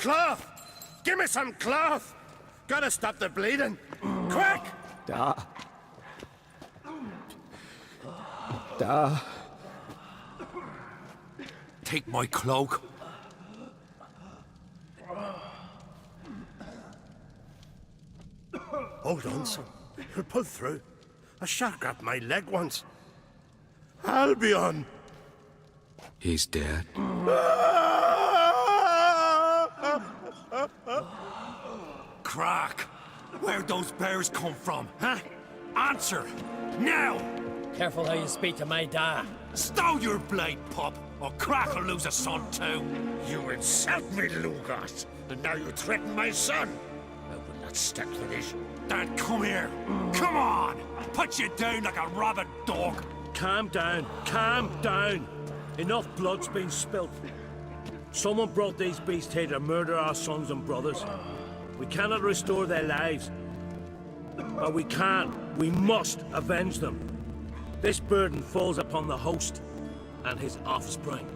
Cloth! Give me some cloth! Gotta stop the bleeding! Quick! Da. Da. Take my cloak. Hold on, son. You'll pull through. A shark grabbed my leg once. Albion! He's dead. Crack! Where'd those bears come from, huh? Answer! Now! Careful how you speak to my da. Stow your blade, pup, or Crack will lose a son too. You insult me, Lugos, and now you threaten my son. I will not stand for this. Dad, come here. Come on! Put you down like a rabid dog. Calm down. Calm down. Enough blood's been spilt. Someone brought these beasts here to murder our sons and brothers. We cannot restore their lives. But we can. We must avenge them. This burden falls upon the host and his offspring.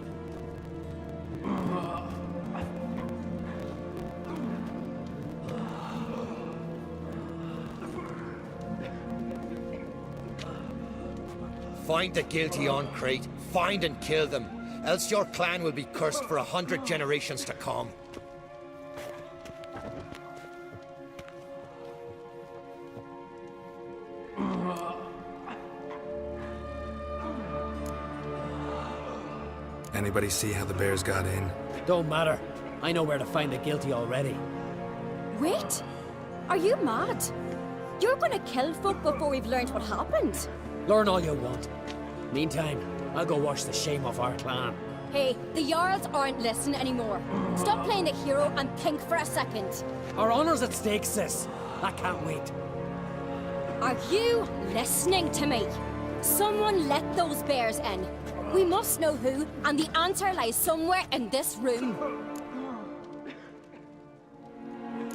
Find the guilty on Crete, find and kill them, else your clan will be cursed for 100 generations to come. Anybody see how the bears got in? Don't matter. I know where to find the guilty already. Wait! Are you mad? You're gonna kill folk before we've learned what happened. Learn all you want. Meantime, I'll go wash the shame off our clan. Hey, the Jarls aren't listening anymore. Stop playing the hero and think for a second. Our honor's at stake, sis. I can't wait. Are you listening to me? Someone let those bears in. We must know who, and the answer lies somewhere in this room.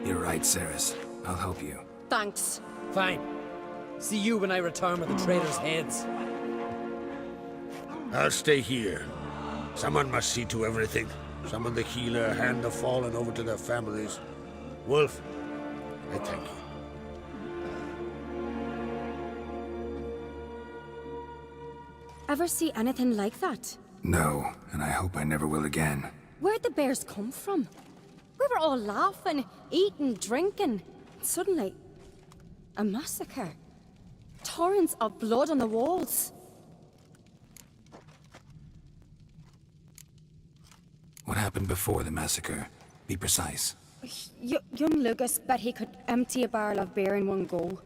You're right, Ceres. I'll help you. Thanks. Fine. See you when I return with the traitors' heads. I'll stay here. Someone must see to everything. Summon the healer, hand the fallen over to their families. Wolf, I thank you. Ever see anything like that? No, and I hope I never will again. Where'd the bears come from? We were all laughing, eating, drinking. Suddenly, a massacre. Torrents of blood on the walls. What happened before the massacre? Be precise. Young Lucas bet he could empty a barrel of beer in one go.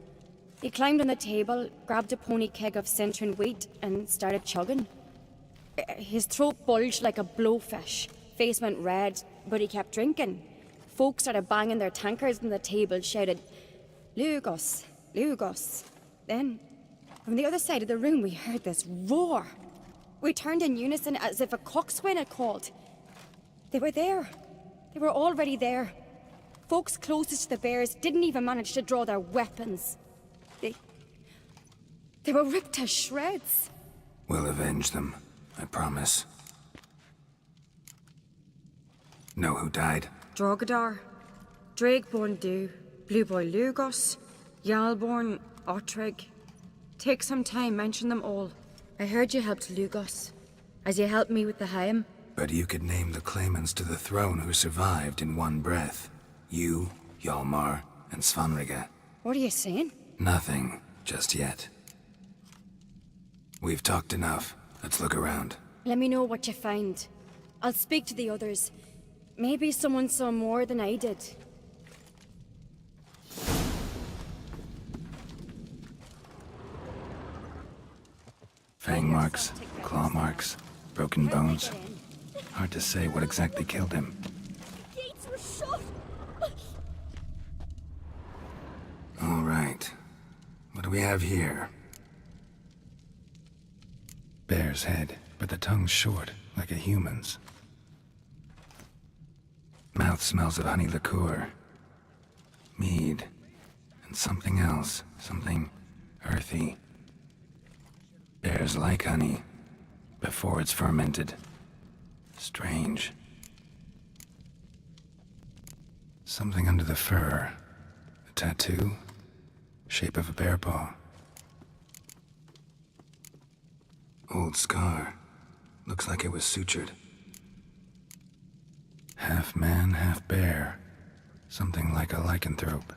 He climbed on the table, grabbed a pony keg of Centron wheat, and started chugging. His throat bulged like a blowfish. Face went red, but he kept drinking. Folks started banging their tankards on the table, shouted, "Lugos, Lugos." Then, from the other side of the room, we heard this roar. We turned in unison as if a coxswain had called. They were there. They were already there. Folks closest to the bears didn't even manage to draw their weapons. They were ripped to shreds. We'll avenge them, I promise. Know who died? Drogadar, Drakeborn Du, Blue Boy Lugos, Yalborn, Ottrig. Take some time, mention them all. I heard you helped Lugos, as you helped me with the Haim. But you could name the claimants to the throne who survived in one breath. You, Hjalmar, and Svanrige. What are you saying? Nothing, just yet. We've talked enough. Let's look around. Let me know what you find. I'll speak to the others. Maybe someone saw more than I did. Fang marks, claw marks, broken bones. Hard to say what exactly killed him. Gates were shut! All right. What do we have here? Bear's head, but the tongue's short, like a human's. Mouth smells of honey liqueur. Mead. And something else. Something earthy. Bears like honey, before it's fermented. Strange. Something under the fur. A tattoo? Shape of a bear paw. Old scar. Looks like it was sutured. Half man, half bear. Something like a lycanthrope.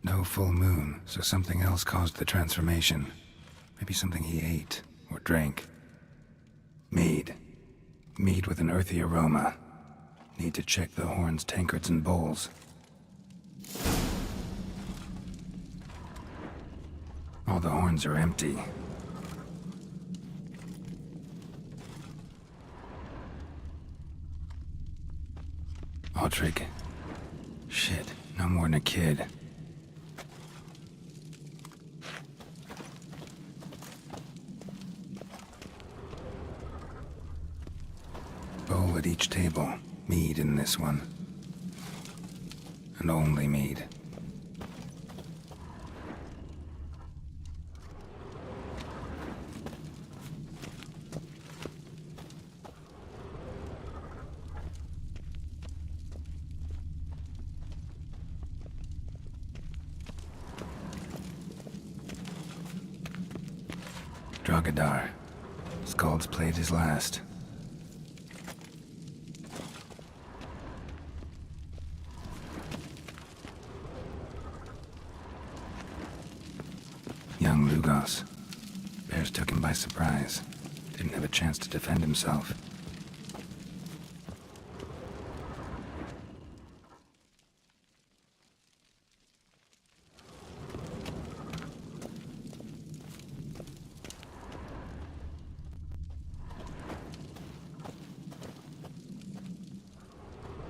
No full moon, so something else caused the transformation. Maybe something he ate or drank. Mead. Mead with an earthy aroma. Need to check the horns, tankards, and bowls. All the horns are empty. Autrig. Shit, no more than a kid. Bowl at each table. Mead in this one. And only mead. Drogadar. Skald's played his last. Young Lugos. Bears took him by surprise. Didn't have a chance to defend himself.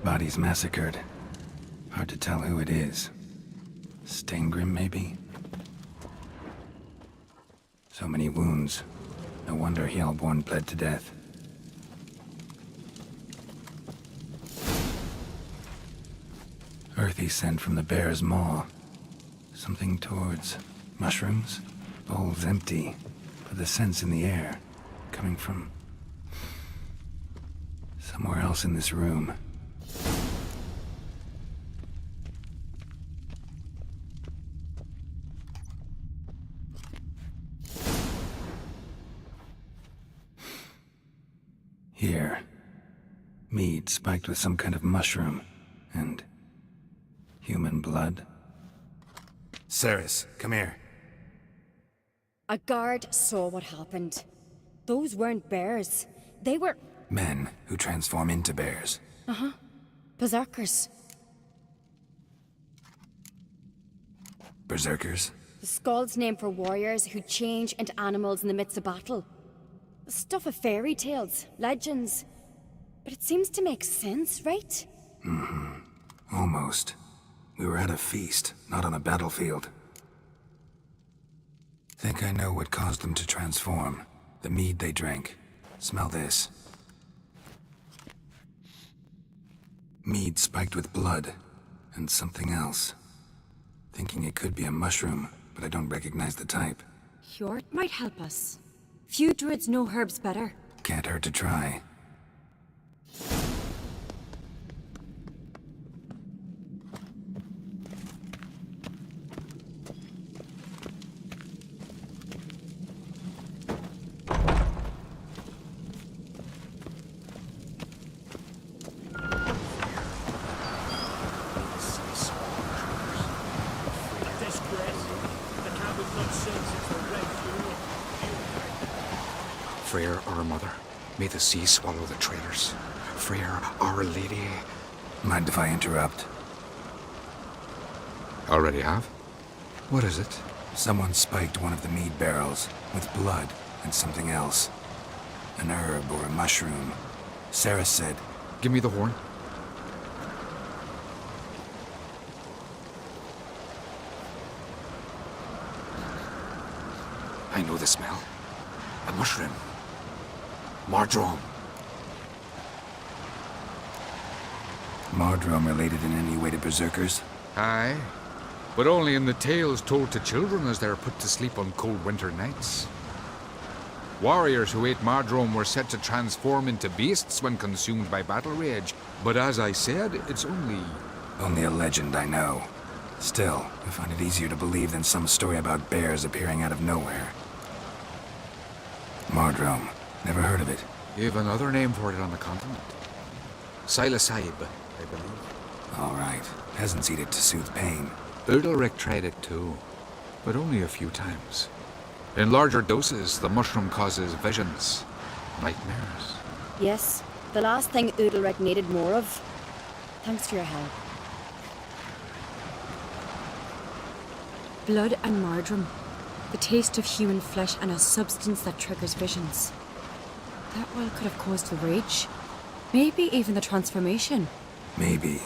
Bodies massacred. Hard to tell who it is. Stangrim, maybe? So many wounds. No wonder Hellborn bled to death. Earthy scent from the bear's maw. Something towards mushrooms? Bowl's empty, but the scent's in the air. Coming from somewhere else in this room. Here. Mead spiked with some kind of mushroom. And human blood. Ceres, come here. A guard saw what happened. Those weren't bears. They were... Men who transform into bears. Uh-huh. Berserkers. Berserkers? The Skald's name for warriors who change into animals in the midst of battle. The stuff of fairy tales, legends. But it seems to make sense, right? Mm-hmm. Almost. We were at a feast, not on a battlefield. Think I know what caused them to transform. The mead they drank. Smell this. Mead spiked with blood. And something else. Thinking it could be a mushroom, but I don't recognize the type. Hjort might help us. Few druids know herbs better. Can't hurt to try. Freyr, our mother, may the sea swallow the traitors. Freyr, our lady. Mind if I interrupt? Already have? What is it? Someone spiked one of the mead barrels with blood and something else. An herb or a mushroom. Sarah said... Give me the horn. I know the smell. A mushroom. Mardrome. Mardrome related in any way to berserkers? Aye, but only in the tales told to children as they're put to sleep on cold winter nights. Warriors who ate Mardrome were said to transform into beasts when consumed by battle rage, but as I said, it's only Only a legend, I know. Still, I find it easier to believe than some story about bears appearing out of nowhere. Mardrome. Never heard of it. You have another name for it on the continent. Psilocybe, I believe. All right. Peasants eat it to soothe pain. Udalric tried it too, but only a few times. In larger doses, the mushroom causes visions, nightmares. Yes, the last thing Udalric needed more of. Thanks for your help. Blood and Mardrome. The taste of human flesh and a substance that triggers visions. That well could have caused the rage. Maybe even the transformation. Maybe.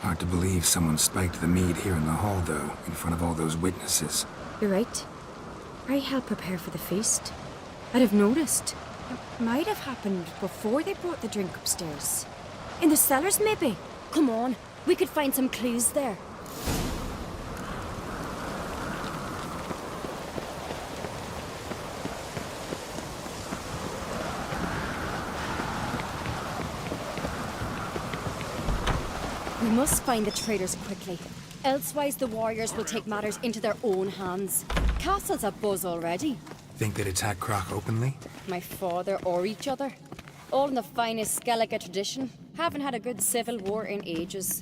Hard to believe someone spiked the mead here in the hall, though, in front of all those witnesses. You're right. I helped prepare for the feast. I'd have noticed. It might have happened before they brought the drink upstairs. In the cellars, maybe? Come on, we could find some clues there. We must find the traitors quickly. Elsewise, the warriors will take matters into their own hands. Castle's abuzz already. Think they'd attack Croc openly? My father or each other. All in the finest Skellige tradition. Haven't had a good civil war in ages.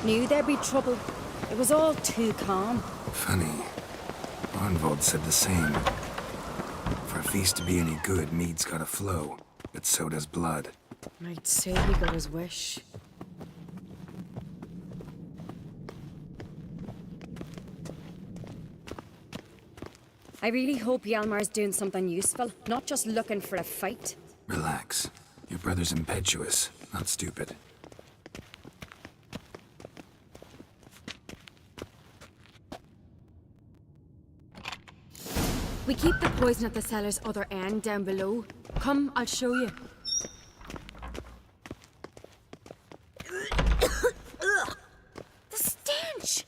Knew there'd be trouble. It was all too calm. Funny. Arnvold said the same. For a feast to be any good, mead's gotta flow, but so does blood. I'd say he got his wish. I really hope Hjalmar's doing something useful, not just looking for a fight. Relax. Your brother's impetuous, not stupid. We keep the poison at the cellar's other end down below. Come, I'll show you. The stench!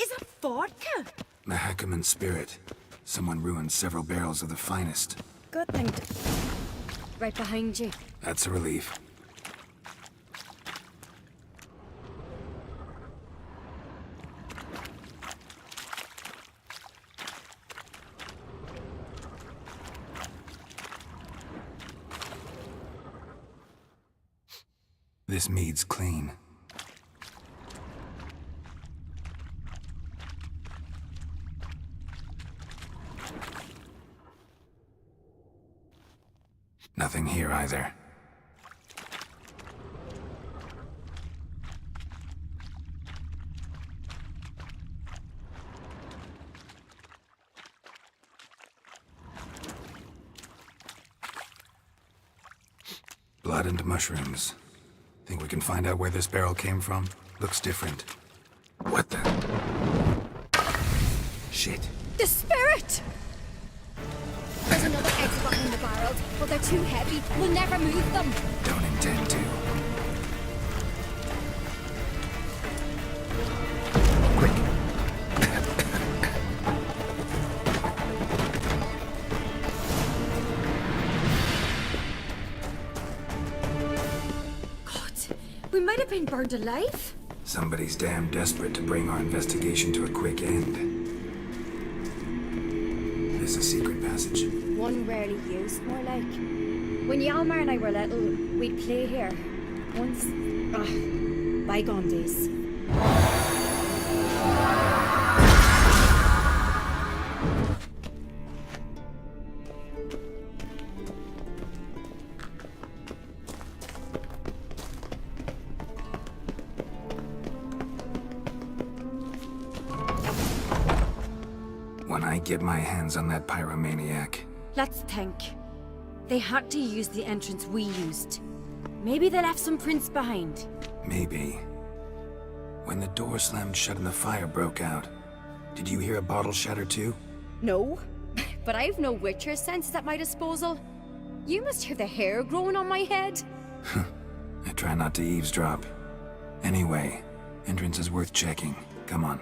Is it vodka? Mahakaman spirit. Someone ruined several barrels of the finest. Good thing right behind you. That's a relief. This mead's clean. Nothing here either. Blood and mushrooms. Think we can find out where this barrel came from? Looks different. What the? Shit. The spirit! There's another exit behind the barrels, but they're too heavy. We'll never move them. Don't intend to. Quick. We might have been burned alive. Somebody's damn desperate to bring our investigation to a quick end. There's a secret passage. One rarely used, more like. When Hjalmar and I were little, we'd play here. Once... bygone days. When I get my hands on that pyromaniac. Let's think. They had to use the entrance we used. Maybe they left some prints behind. Maybe. When the door slammed shut and the fire broke out, did you hear a bottle shatter too? No, but I've no Witcher senses at my disposal. You must hear the hair growing on my head. I try not to eavesdrop. Anyway, entrance is worth checking. Come on.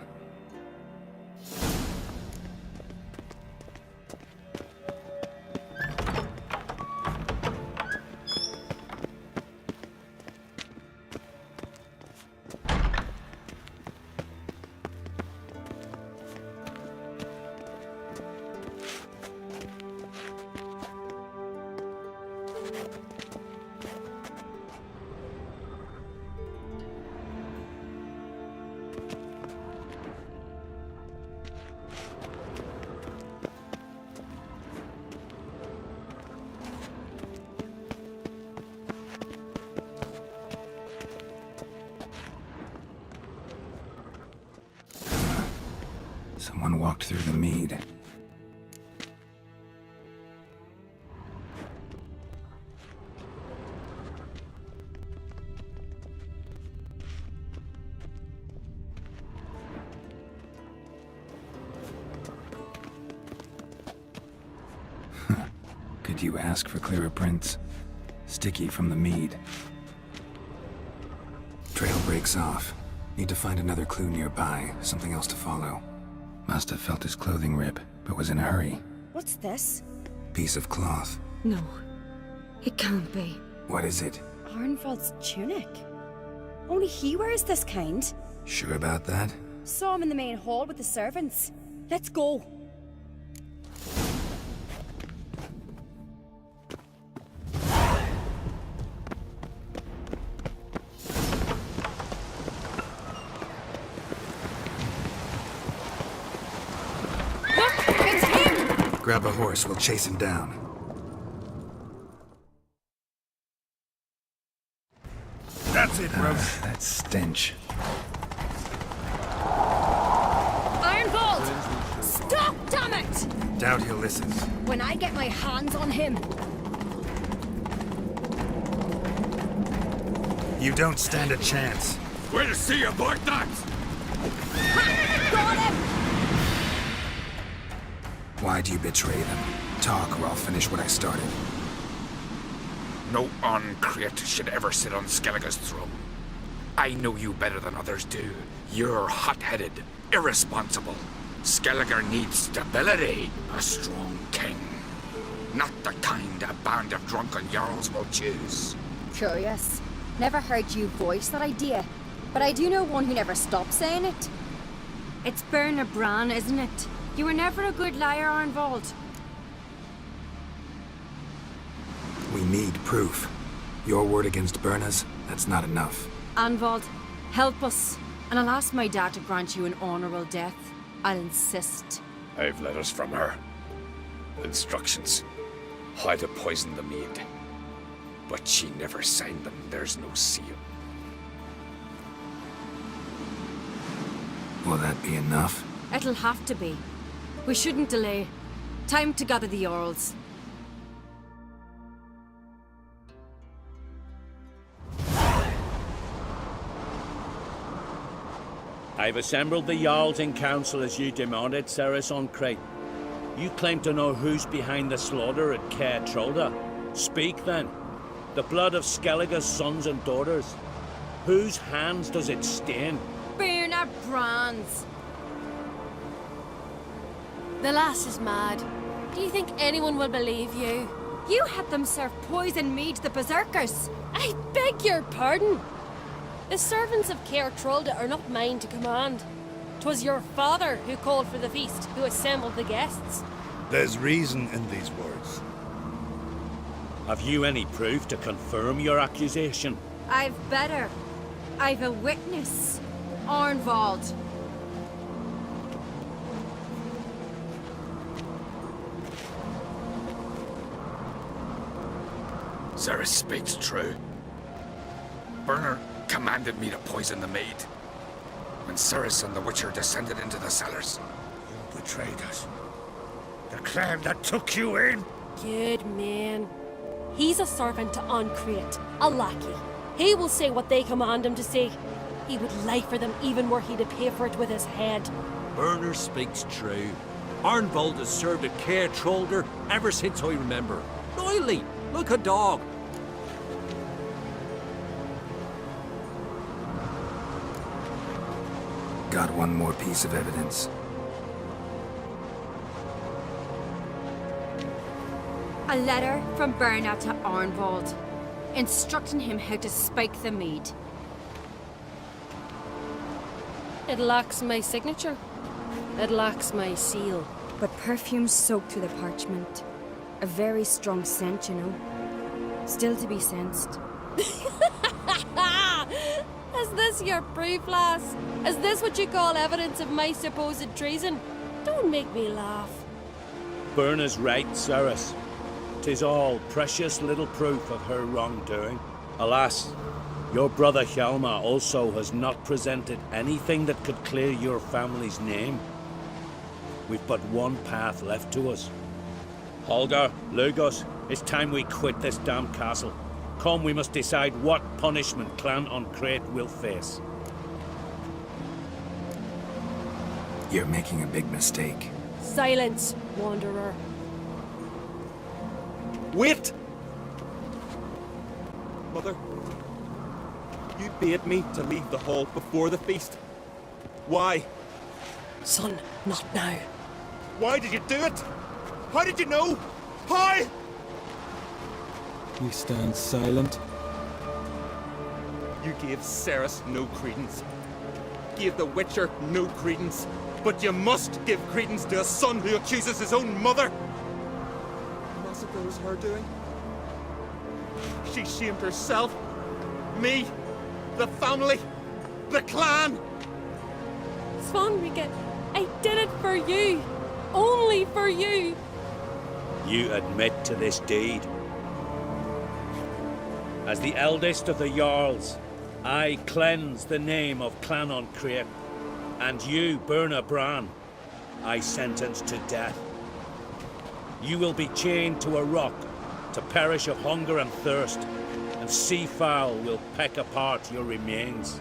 Someone walked through the mead. Could you ask for clearer prints? Sticky from the mead. Trail breaks off. Need to find another clue nearby, something else to follow. Must have felt his clothing rip, but was in a hurry. What's this? Piece of cloth. No, it can't be. What is it? Arnvald's tunic. Only he wears this kind. Sure about that? Saw him in the main hall with the servants. Let's go. Grab a horse, we'll chase him down. That's it, Rose. That stench. Ironbolt! Stop, damn it! Doubt he'll listen. When I get my hands on him. You don't stand a chance. We'll see about that! Ha! Got him! Why'd you betray them? Talk, or I'll finish what I started. No uncreate should ever sit on Skellige's throne. I know you better than others do. You're hot-headed, irresponsible. Skellige needs stability. A strong king. Not the kind a band of drunken jarls will choose. Curious. Never heard you voice that idea. But I do know one who never stops saying it. It's Berna Bran, isn't it? You were never a good liar, Arnvald. We need proof. Your word against Berna's, that's not enough. Arnvald, help us. And I'll ask my dad to grant you an honorable death. I'll insist. I've letters from her. Instructions. How to poison the mead. But she never signed them. There's no seal. Will that be enough? It'll have to be. We shouldn't delay. Time to gather the Jarls. I've assembled the Jarls in council as you demanded, Ceres on Crate. You claim to know who's behind the slaughter at Caer Trolda. Speak then. The blood of Skellige's sons and daughters. Whose hands does it stain? Berna Bran's. The lass is mad. Do you think anyone will believe you? You had them serve poison mead to the berserkers. I beg your pardon. The servants of Caer Trolda are not mine to command. 'Twas your father who called for the feast, who assembled the guests. There's reason in these words. Have you any proof to confirm your accusation? I've better. I've a witness. Arnvald. Ceres speaks true. Berna commanded me to poison the maid. When Ceres and the Witcher descended into the cellars. You betrayed us. The clan that took you in. Good man. He's a servant to Ancreate, a lackey. He will say what they command him to say. He would lie for them even were he to pay for it with his head. Berner speaks true. Arnvald has served at Caer Trolda ever since I remember. Loyally, like a dog. got one more piece of evidence. A letter from Bernard to Arnwald, instructing him how to spike the mead. It lacks my signature. It lacks my seal. But perfume soaked through the parchment. A very strong scent, you know. Still to be sensed. Is this your proof, lass? Is this what you call evidence of my supposed treason? Don't make me laugh. Berna's right, Ceres. 'Tis all precious little proof of her wrongdoing. Alas, your brother Hjalmar also has not presented anything that could clear your family's name. We've but one path left to us. Holger, Lugos, it's time we quit this damn castle. Come, we must decide what punishment Clan on Crate will face. You're making a big mistake. Silence, Wanderer. Wait! Mother, you bade me to leave the hall before the feast. Why? Son, not now. Why did you do it? How did you know? How? We stand silent. You gave Ceres no credence. Gave the Witcher no credence. But you must give credence to a son who accuses his own mother. Massacre was her doing. She shamed herself, me, the family, the clan. Svanrika, I did it for you. Only for you. You admit to this deed. As the eldest of the Jarls, I cleanse the name of Clan on Crate, and you, Berna Bran, I sentence to death. You will be chained to a rock to perish of hunger and thirst, and sea fowl will peck apart your remains.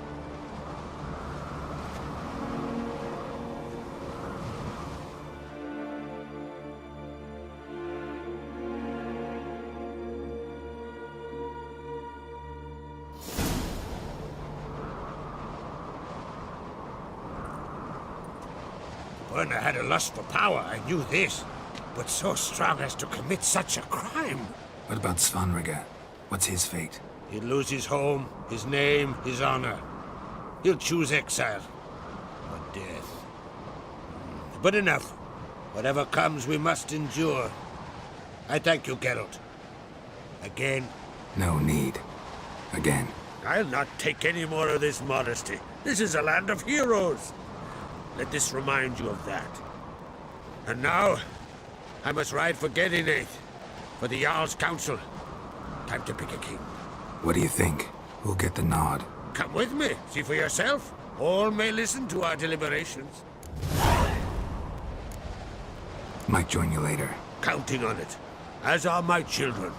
Berna had a lust for power, I knew this. But so strong as to commit such a crime. What about Svanrika? What's his fate? He'll lose his home, his name, his honor. He'll choose exile. Or death. But enough. Whatever comes, we must endure. I thank you, Geralt. Again. No need. Again. I'll not take any more of this modesty. This is a land of heroes. Let this remind you of that. And now, I must ride for Gedinath, for the Jarl's Council. Time to pick a king. What do you think? Who'll get the nod? Come with me, see for yourself. All may listen to our deliberations. Might join you later. Counting on it, as are my children.